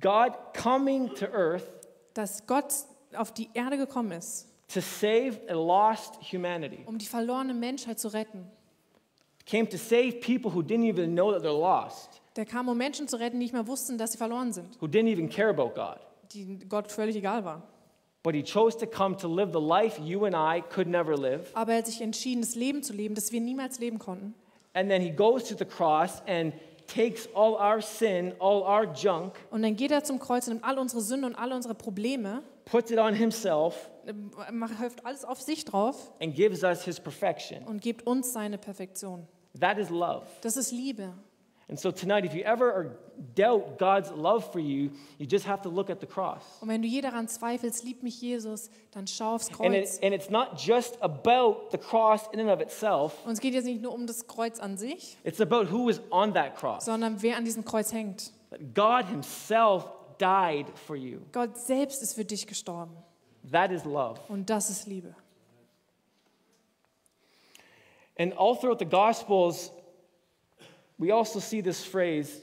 God coming to earth Dass Gott auf die Erde gekommen ist, to save a lost humanity. um die verlorene Menschheit zu retten. Came to save people who didn't even know that they're lost, Der kam, um Menschen zu retten, die nicht mehr wussten, dass sie verloren sind, who didn't even care about God. die Gott völlig egal war. But he chose to come to live the life you and I could never live. Aber er hat sich entschieden, das Leben zu leben, das wir niemals leben konnten. And then he goes to the cross and takes all our sin, all our junk, Und dann geht er zum Kreuz und nimmt all unsere Sünde und alle unsere Probleme, puts it on himself, häuft alles auf sich drauf and gives us his perfection. und gibt uns seine Perfektion. That is love. Das ist Liebe. And so tonight, if you ever doubt God's love for you, you just have to look at the cross. Und wenn du je daran zweifelst, liebt mich Jesus, dann schau aufs And, Kreuz. and it's not just about the cross in and of itself. Und es geht jetzt nicht nur um das Kreuz an sich, It's about who was on that cross. sondern wer an diesem Kreuz hängt. That God himself died for you. Gott selbst ist für dich gestorben. That is love. Und das ist Liebe. And all throughout the Gospels, we also see this phrase,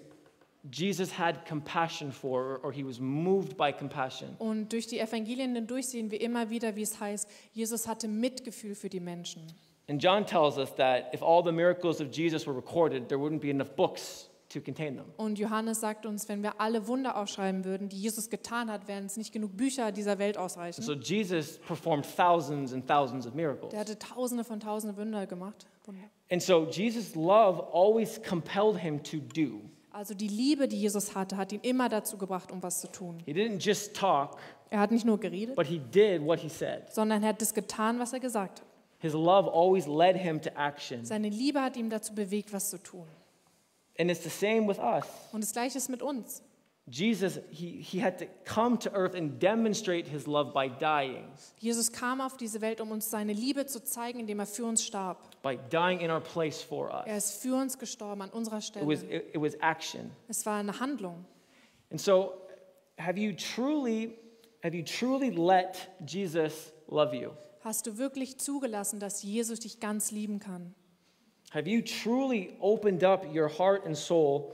Jesus had compassion for, or he was moved by compassion. Und durch die Evangelien hindurch sehen wir immer wieder, wie es heißt, Jesus hatte Mitgefühl für die Menschen. And John tells us that if all the miracles of Jesus were recorded, there wouldn't be enough books to contain them. Und Johannes sagt uns, wenn wir alle Wunder aufschreiben würden, die Jesus getan hat, wären es nicht genug Bücher dieser Welt ausreichen. So Jesus performed thousands and thousands of miracles. Der hatte Tausende von Tausende Wunder gemacht. And so Jesus' love always compelled him to do. Also die Liebe, die Jesus hatte, hat ihn immer dazu gebracht, um was zu tun. He didn't just talk, Er hat nicht nur geredet, but he did what he said. sondern er hat das getan, was er gesagt hat. His love always led him to action. Seine Liebe hat ihn dazu bewegt, was zu tun. And it's the same with us. Und das Gleiche ist mit uns. Jesus, he had to come to earth and demonstrate his love by dying. Jesus kam auf diese Welt, um uns seine Liebe zu zeigen, indem er für uns starb. By dying in our place for Er us. ist für uns gestorben, an unserer It Stelle. was action. Es war eine Handlung. And so have you truly let Jesus love you? Hast du wirklich zugelassen, dass Jesus dich ganz lieben kann? Have you truly opened up your heart and soul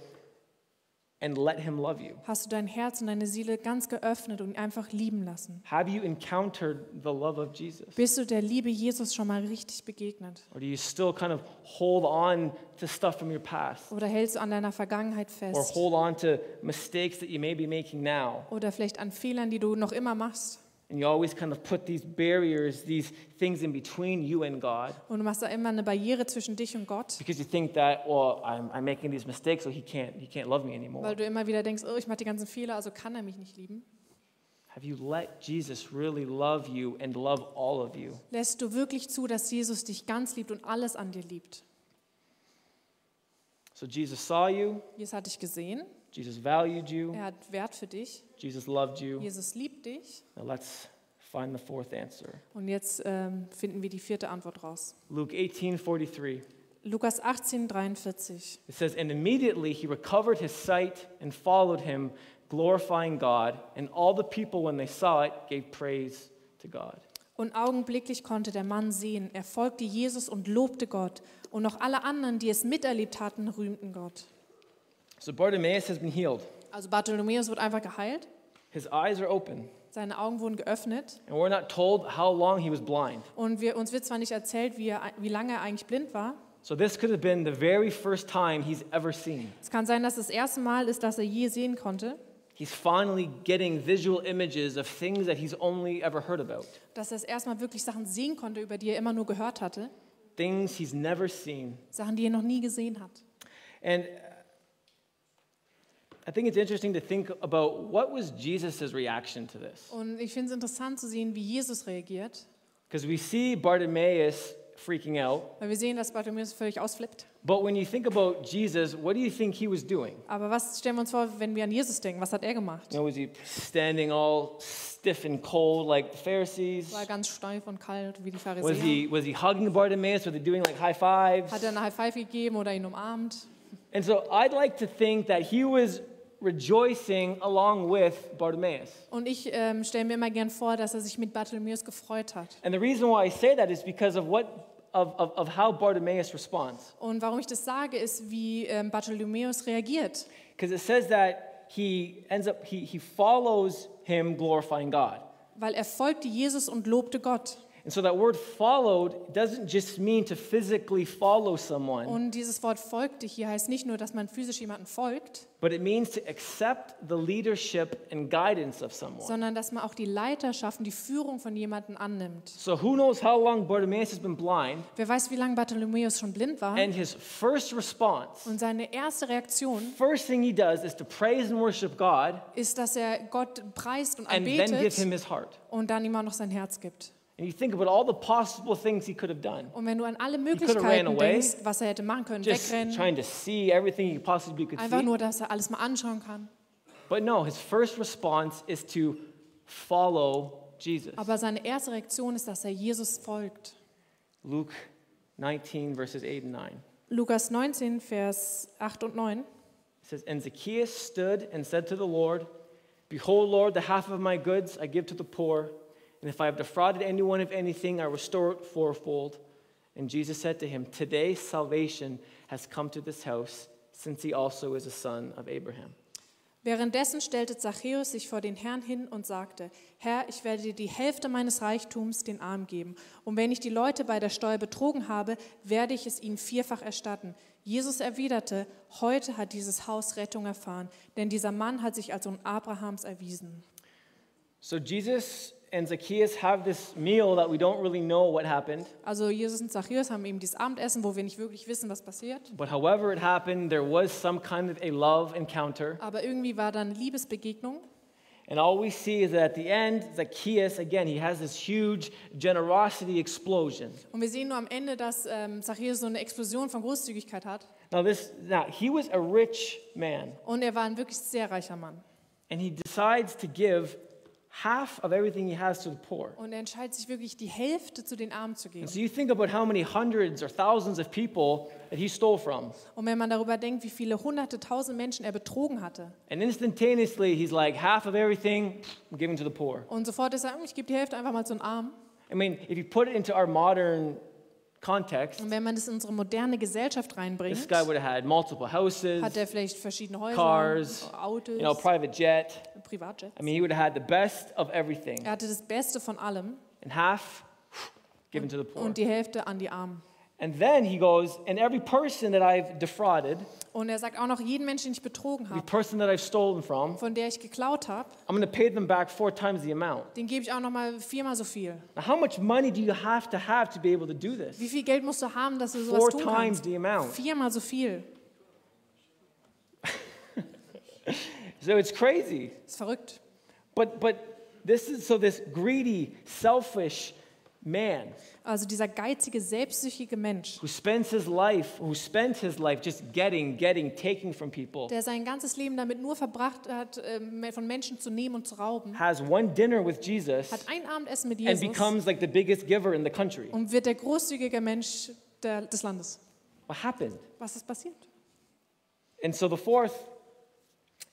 and let him love you? Hast du dein Herz und deine Seele ganz geöffnet und ihn einfach lieben lassen? Have you encountered the love of Jesus? Bist du der Liebe Jesus schon mal richtig begegnet? Or do you still kind of hold on to stuff from your past? Oder hältst du an deiner Vergangenheit Or fest? hold on to mistakes that you may be making now? Oder vielleicht an Fehlern, die du noch immer machst? And you always kind of put these barriers, these things in between you and God, Und du machst da immer eine Barriere zwischen dich und Gott, because you think that, well, I'm making these mistakes, so he can't love me anymore. weil du immer wieder denkst, oh, ich mache die ganzen Fehler, also kann er mich nicht lieben. Have you let Jesus really love you and love all of you? Lässt du wirklich zu, dass Jesus dich ganz liebt und alles an dir liebt? So Jesus saw you, Jesus hat dich gesehen, Jesus valued you, er hat Wert für dich, Jesus loved you. Jesus liebt dich. Now let's find the fourth answer. Und jetzt finden wir die vierte Antwort raus. Luke 18:43. Lukas 18,43. It says, and immediately he recovered his sight and followed him, glorifying God. And all the people, when they saw it, gave praise to God. Und augenblicklich konnte der Mann sehen. Er folgte Jesus und lobte Gott. Und auch alle anderen, die es miterlebt hatten, rühmten Gott. So Bartimaeus has been healed. Also Bartholomäus wird einfach geheilt. His eyes are open. Seine Augen wurden geöffnet. And we're not told how long he was blind. Und uns wird zwar nicht erzählt, wie lange er eigentlich blind war. So this could have been the very first time he's ever seen. Es kann sein, dass das erste Mal ist, dass er je sehen konnte. He's finally getting visual images of things that he's only ever heard about. Dass er das erste Mal wirklich Sachen sehen konnte, über die er immer nur gehört hatte. Things he's never seen. Sachen, die er noch nie gesehen hat. And I think it's interesting to think about what was Jesus' reaction to this. Und ich finde es interessant zu sehen, wie Jesus reagiert. Because we see Bartimaeus freaking out. Weil wir sehen, dass Bartholomäus völlig ausflippt. But when you think about Jesus, what do you think he was doing? Aber was stellen wir uns vor, wenn wir an Jesus denken? Was hat er gemacht? You know, was he standing all stiff and cold like the Pharisees? War er ganz steif und kalt wie die Was Pharisäer? he hugging Bartimaeus? Were they doing like high fives? Hat er eine High Five gegeben oder ihn umarmt? And so I'd like to think that he was rejoicing along with Bartimaeus. Und ich stelle mir immer gern vor, dass er sich mit Bartholomäus gefreut hat. And the reason why I say that is because of how Bartimaeus responds. Und warum ich das sage, ist, wie Bartholomäus reagiert. Because it says that he follows him glorifying God. Weil er folgte Jesus und lobte Gott. And so that word followed doesn't just mean to physically follow someone, Und dieses Wort folgte hier heißt nicht nur, dass man physisch jemandem folgt, but it means to accept the leadership and guidance of someone. sondern dass man auch die Leiterschaft und die Führung von jemandem annimmt. So who knows how long Bartimaeus has been blind, Wer weiß, wie lange Bartholomäus schon blind war. and his first response, Und seine erste Reaktion first thing he does is to praise and worship God ist, dass er Gott preist und and then give anbetet him his heart. und dann ihm auch noch sein Herz gibt. And you think about all the possible things he could have done. Und wenn du an alle ran Möglichkeiten away. denkst, was er hätte machen können, Just wegrennen, trying to see everything he possibly could einfach see. nur, dass er alles mal anschauen kann. But no, his first response is to follow Jesus. Aber seine erste Reaktion ist, dass er Jesus folgt. Luke 19, verses 8 and 9. Lukas 19, Vers 8 und 9. It says, And Zacchaeus stood and said to the Lord, Behold, Lord, the half of my goods I give to the poor, and if I have defrauded anyone of anything, I restore it fourfold. And Jesus said to him, Today salvation has come to this house, since he also is a son of Abraham. Währenddessen stellte Zachäus sich vor den Herrn hin und sagte, Herr, ich werde dir die Hälfte meines Reichtums den Armen geben. Und wenn ich die Leute bei der Steuer betrogen habe, werde ich es ihnen vierfach erstatten. Jesus erwiderte, heute hat dieses Haus Rettung erfahren, denn dieser Mann hat sich als Sohn Abrahams erwiesen. So Jesus and Zacchaeus have this meal that we don't really know what happened. Also Jesus und Zachäus haben eben dieses Abendessen, wo wir nicht wirklich wissen, was passiert. But however it happened, there was some kind of a love encounter. Aber irgendwie war da eine Liebesbegegnung. And all we see is that at the end, Zacchaeus, again, he has this huge generosity explosion. Und wir sehen nur am Ende, dass Zachäus so eine Explosion von Großzügigkeit hat. Now he was a rich man, Und er war ein wirklich sehr reicher Mann. and he decides to give half of everything he has to the poor. Und er entscheidet sich wirklich, die Hälfte zu den Armen zu geben. And so you think about how many hundreds or thousands of people that he stole from. Und wenn man darüber denkt, wie viele hunderte, tausend Menschen er betrogen hatte. And instantaneously, he's like, half of everything, I'm giving to the poor. Und sofort ist er, ich gebe die Hälfte einfach mal zu den Armen. I mean, if you put it into our modern context, Und wenn man das in unsere moderne Gesellschaft this reinbringt, guy would have had multiple houses, hat er vielleicht verschiedene Häuser, cars, Autos, private jet. Privatjets. I mean, he would have had the best of everything. Er hatte das Beste von allem And half given to the poor. und die Hälfte an die Armen. And then he goes, and every person that I've defrauded, Und er sagt auch noch, jeden Menschen, den ich betrogen every habe, person that I've stolen from, von der ich geklaut habe, I'm going to pay them back 4 times the amount. den gebe ich auch noch mal 4-mal so viel. Now, how much money do you have to be able to do this? Wie viel Geld musst du haben, dass du sowas 4 tun times kannst? the amount. 4-mal so viel. So it's crazy. Das ist verrückt. But this greedy, selfish man Also dieser geizige, selbstsüchtige Mensch, who spent his life just getting, taking from people, der sein ganzes Leben damit nur verbracht hat, von Menschen zu nehmen und zu rauben, has one dinner with Jesus hat ein Abendessen mit and Jesus becomes like the biggest giver in the country. und wird der großzügige Mensch des Landes. What happened? Was ist passiert? And so the fourth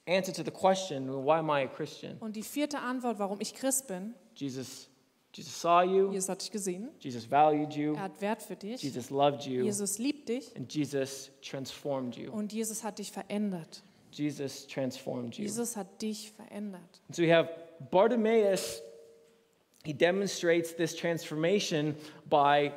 answer to the question, why am I a Christian? Und die vierte Antwort, warum ich Christ bin, Jesus saw you, Jesus hat dich gesehen, Jesus valued you, er hat Wert für dich, Jesus loved you, Jesus liebt dich and Jesus transformed you. und Jesus hat dich verändert. Jesus transformed you. Jesus hat dich verändert. So we have Bartimaeus, he demonstrates this transformation by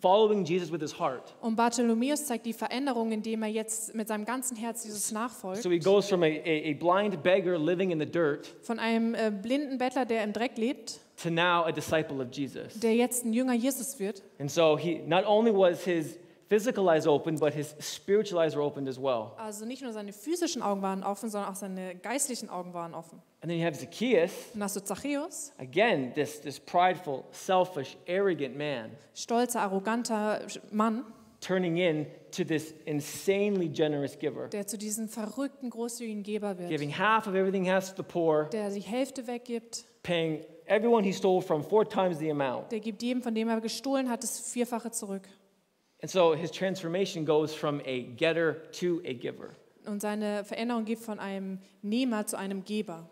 following Jesus with his heart. Und Bartholomäus zeigt die Veränderung, indem er jetzt mit seinem ganzen Herz Jesus nachfolgt. So he goes from a blind beggar living in the dirt Von einem blinden Bettler, der im Dreck lebt, to now a disciple of Jesus. der jetzt ein Jünger Jesus wird. And so he not only was his physical eyes open, but his spiritual eyes were opened as well. Also nicht nur seine physischen Augen waren offen, sondern auch seine geistlichen Augen waren offen. And then you have Zacchaeus, Und hast du Zachäus, again, this prideful, selfish, arrogant man, stolzer, arroganter Mann, turning in to this insanely generous giver, der zu diesem verrückten, großzügigen Geber wird, giving half of everything he has to the poor, der die Hälfte weggibt, paying everyone he stole from 4 times the amount. der gibt jedem, von dem er gestohlen hat, das Vierfache zurück. And so his transformation goes from a getter to a giver. Und seine Veränderung geht von einem Nehmer zu einem Geber.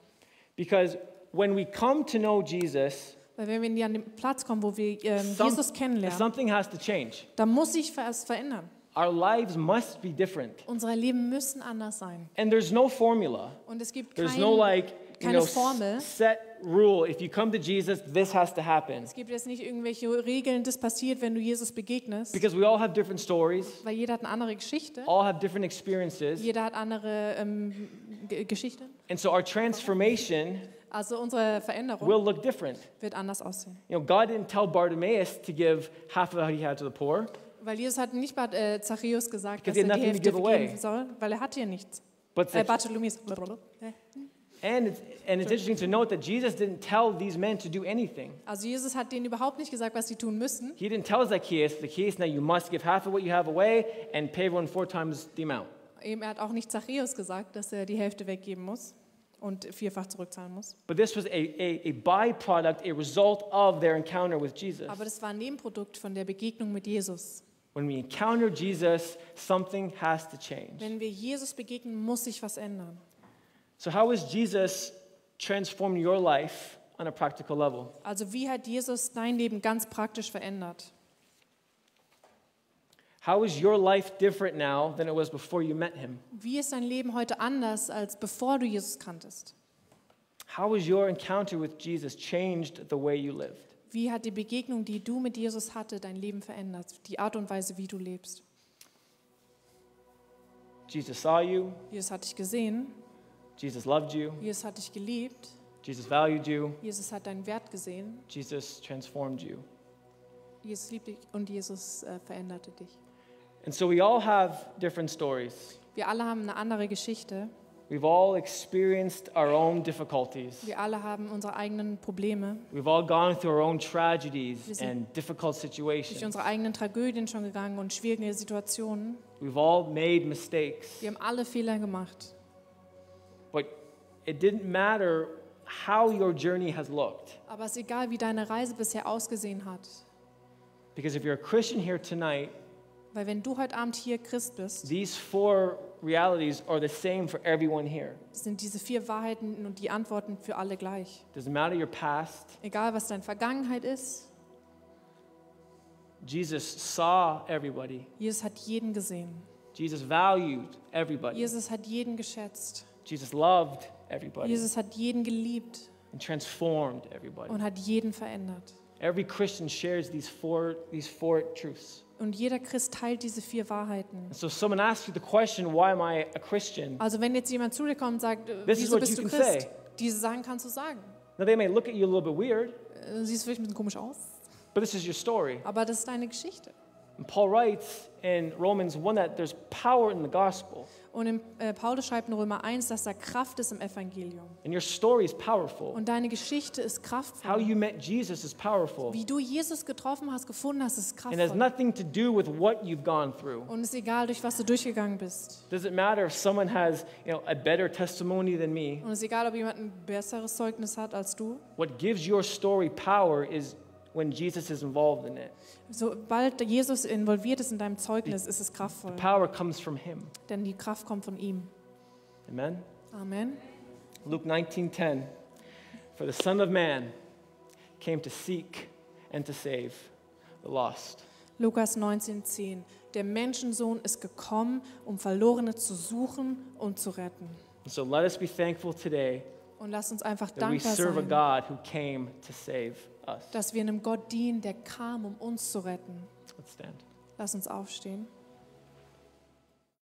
Because when we come to know Jesus, Weil wenn wir an den Platz kommen, wo wir Jesus kennenlernen, something has to change. dann muss sich was verändern. Our lives must be different. Unsere Leben müssen anders sein. And there's no formula. Und es gibt There's no keine Formel. set rule. If you come to Jesus, this has to happen. Es gibt jetzt nicht irgendwelche Regeln, das passiert, wenn du Jesus begegnest. Because we all have different stories, Weil jeder hat eine andere Geschichte. all have different experiences. Jeder hat andere Geschichten. And so our transformation Also unsere Veränderung will look different. wird anders aussehen. God didn't tell Bartimaeus to give half of what he had to the poor. Weil Jesus hat nicht Zachäus gesagt, dass Because he er had die nothing to Hälfte give away. geben soll, weil er hat ja nichts. But Bartholomäus. And it's interesting to note that Jesus didn't tell these men to do anything. Also Jesus hat denen überhaupt nicht gesagt, was sie tun müssen. He didn't tell Zacchaeus, now you must give half of what you have away and pay everyone 4 times the amount. Er hat auch nicht Zachäus gesagt, dass er die Hälfte weggeben muss und 4-fach zurückzahlen muss. But this was a byproduct, a result of their encounter with Jesus. Aber das war ein Nebenprodukt von der Begegnung mit Jesus. When we encounter Jesus, something has to change. Wenn wir Jesus begegnen, muss sich was ändern. So how is Jesus transforming your life on a practical level? Also wie hat Jesus dein Leben ganz praktisch verändert? How is your life different now than it was before you met him? Wie ist dein Leben heute anders, als bevor du Jesus kanntest? How has your encounter with Jesus changed the way you lived? Wie hat die Begegnung, die du mit Jesus hatte, dein Leben verändert? Die Art und Weise, wie du lebst. Jesus saw you. Jesus hat dich gesehen. Jesus loved you. Jesus hat dich geliebt. Jesus valued you. Jesus hat deinen Wert gesehen. Jesus transformed you. Jesus liebt dich und Jesus veränderte dich. And so we all have different stories. Wir alle haben eine andere Geschichte. We've all experienced our own difficulties. Wir alle haben unsere eigenen Probleme. We've all gone through our own tragedies Wir sind and difficult Durch situations. unsere eigenen Tragödien schon gegangen und schwierige Situationen. We've all made mistakes. Wir haben alle Fehler gemacht. But it didn't matter how your journey has looked. Aber es ist egal, wie deine Reise bisher ausgesehen hat. Because if you're a Christian here tonight, Weil wenn du heute Abend hier Christ bist, these 4 realities are the same for everyone here. sind diese 4 Wahrheiten und die Antworten für alle gleich. Doesn't matter your past. Egal, was deine Vergangenheit ist, Jesus saw everybody. Jesus hat jeden gesehen. Jesus valued everybody. Jesus hat jeden geschätzt. Jesus loved everybody Jesus hat jeden geliebt and transformed everybody. und hat jeden verändert. Every Christian shares these four truths. Und jeder Christ teilt diese 4 Wahrheiten. And so someone asks you the question, why am I a Christian? Also wenn jetzt jemand zu dir kommt und sagt, This is wieso what bist you du can Christ? say. Diese Sachen kannst du sagen. Now they may look at you a little bit weird, Siehst vielleicht ein bisschen komisch aus, but this is your story. aber das ist deine Geschichte. And Paul writes in Romans 1 that there's power in the gospel. Und Paulus schreibt in Römer 1, dass da Kraft ist im Evangelium. And your story is powerful. Und deine Geschichte ist How kraftvoll. you met Jesus is powerful. Wie du Jesus getroffen hast, gefunden hast, ist And it has kraftvoll. nothing to do with what you've gone through. Und es ist egal, durch was du durchgegangen bist. Does it matter if someone has, a better testimony than me? Und es ist egal, ob jemand ein besseres Zeugnis hat als du. What gives your story power is when Jesus is involved in it. Sobald Jesus involviert ist in deinem Zeugnis, ist es kraftvoll. Power comes from him. Denn die Kraft kommt von ihm. Amen. Amen. Luke 19:10. For the Son of Man came to seek and to save the lost. Lukas 19,10. Der Menschensohn ist gekommen, um Verlorene zu suchen und zu retten. So let us be thankful today Und lasst uns einfach that we dankbar serve a sein, God who came to save us. dass wir einem Gott dienen, der kam, um uns zu retten. Let's stand. Lass uns aufstehen.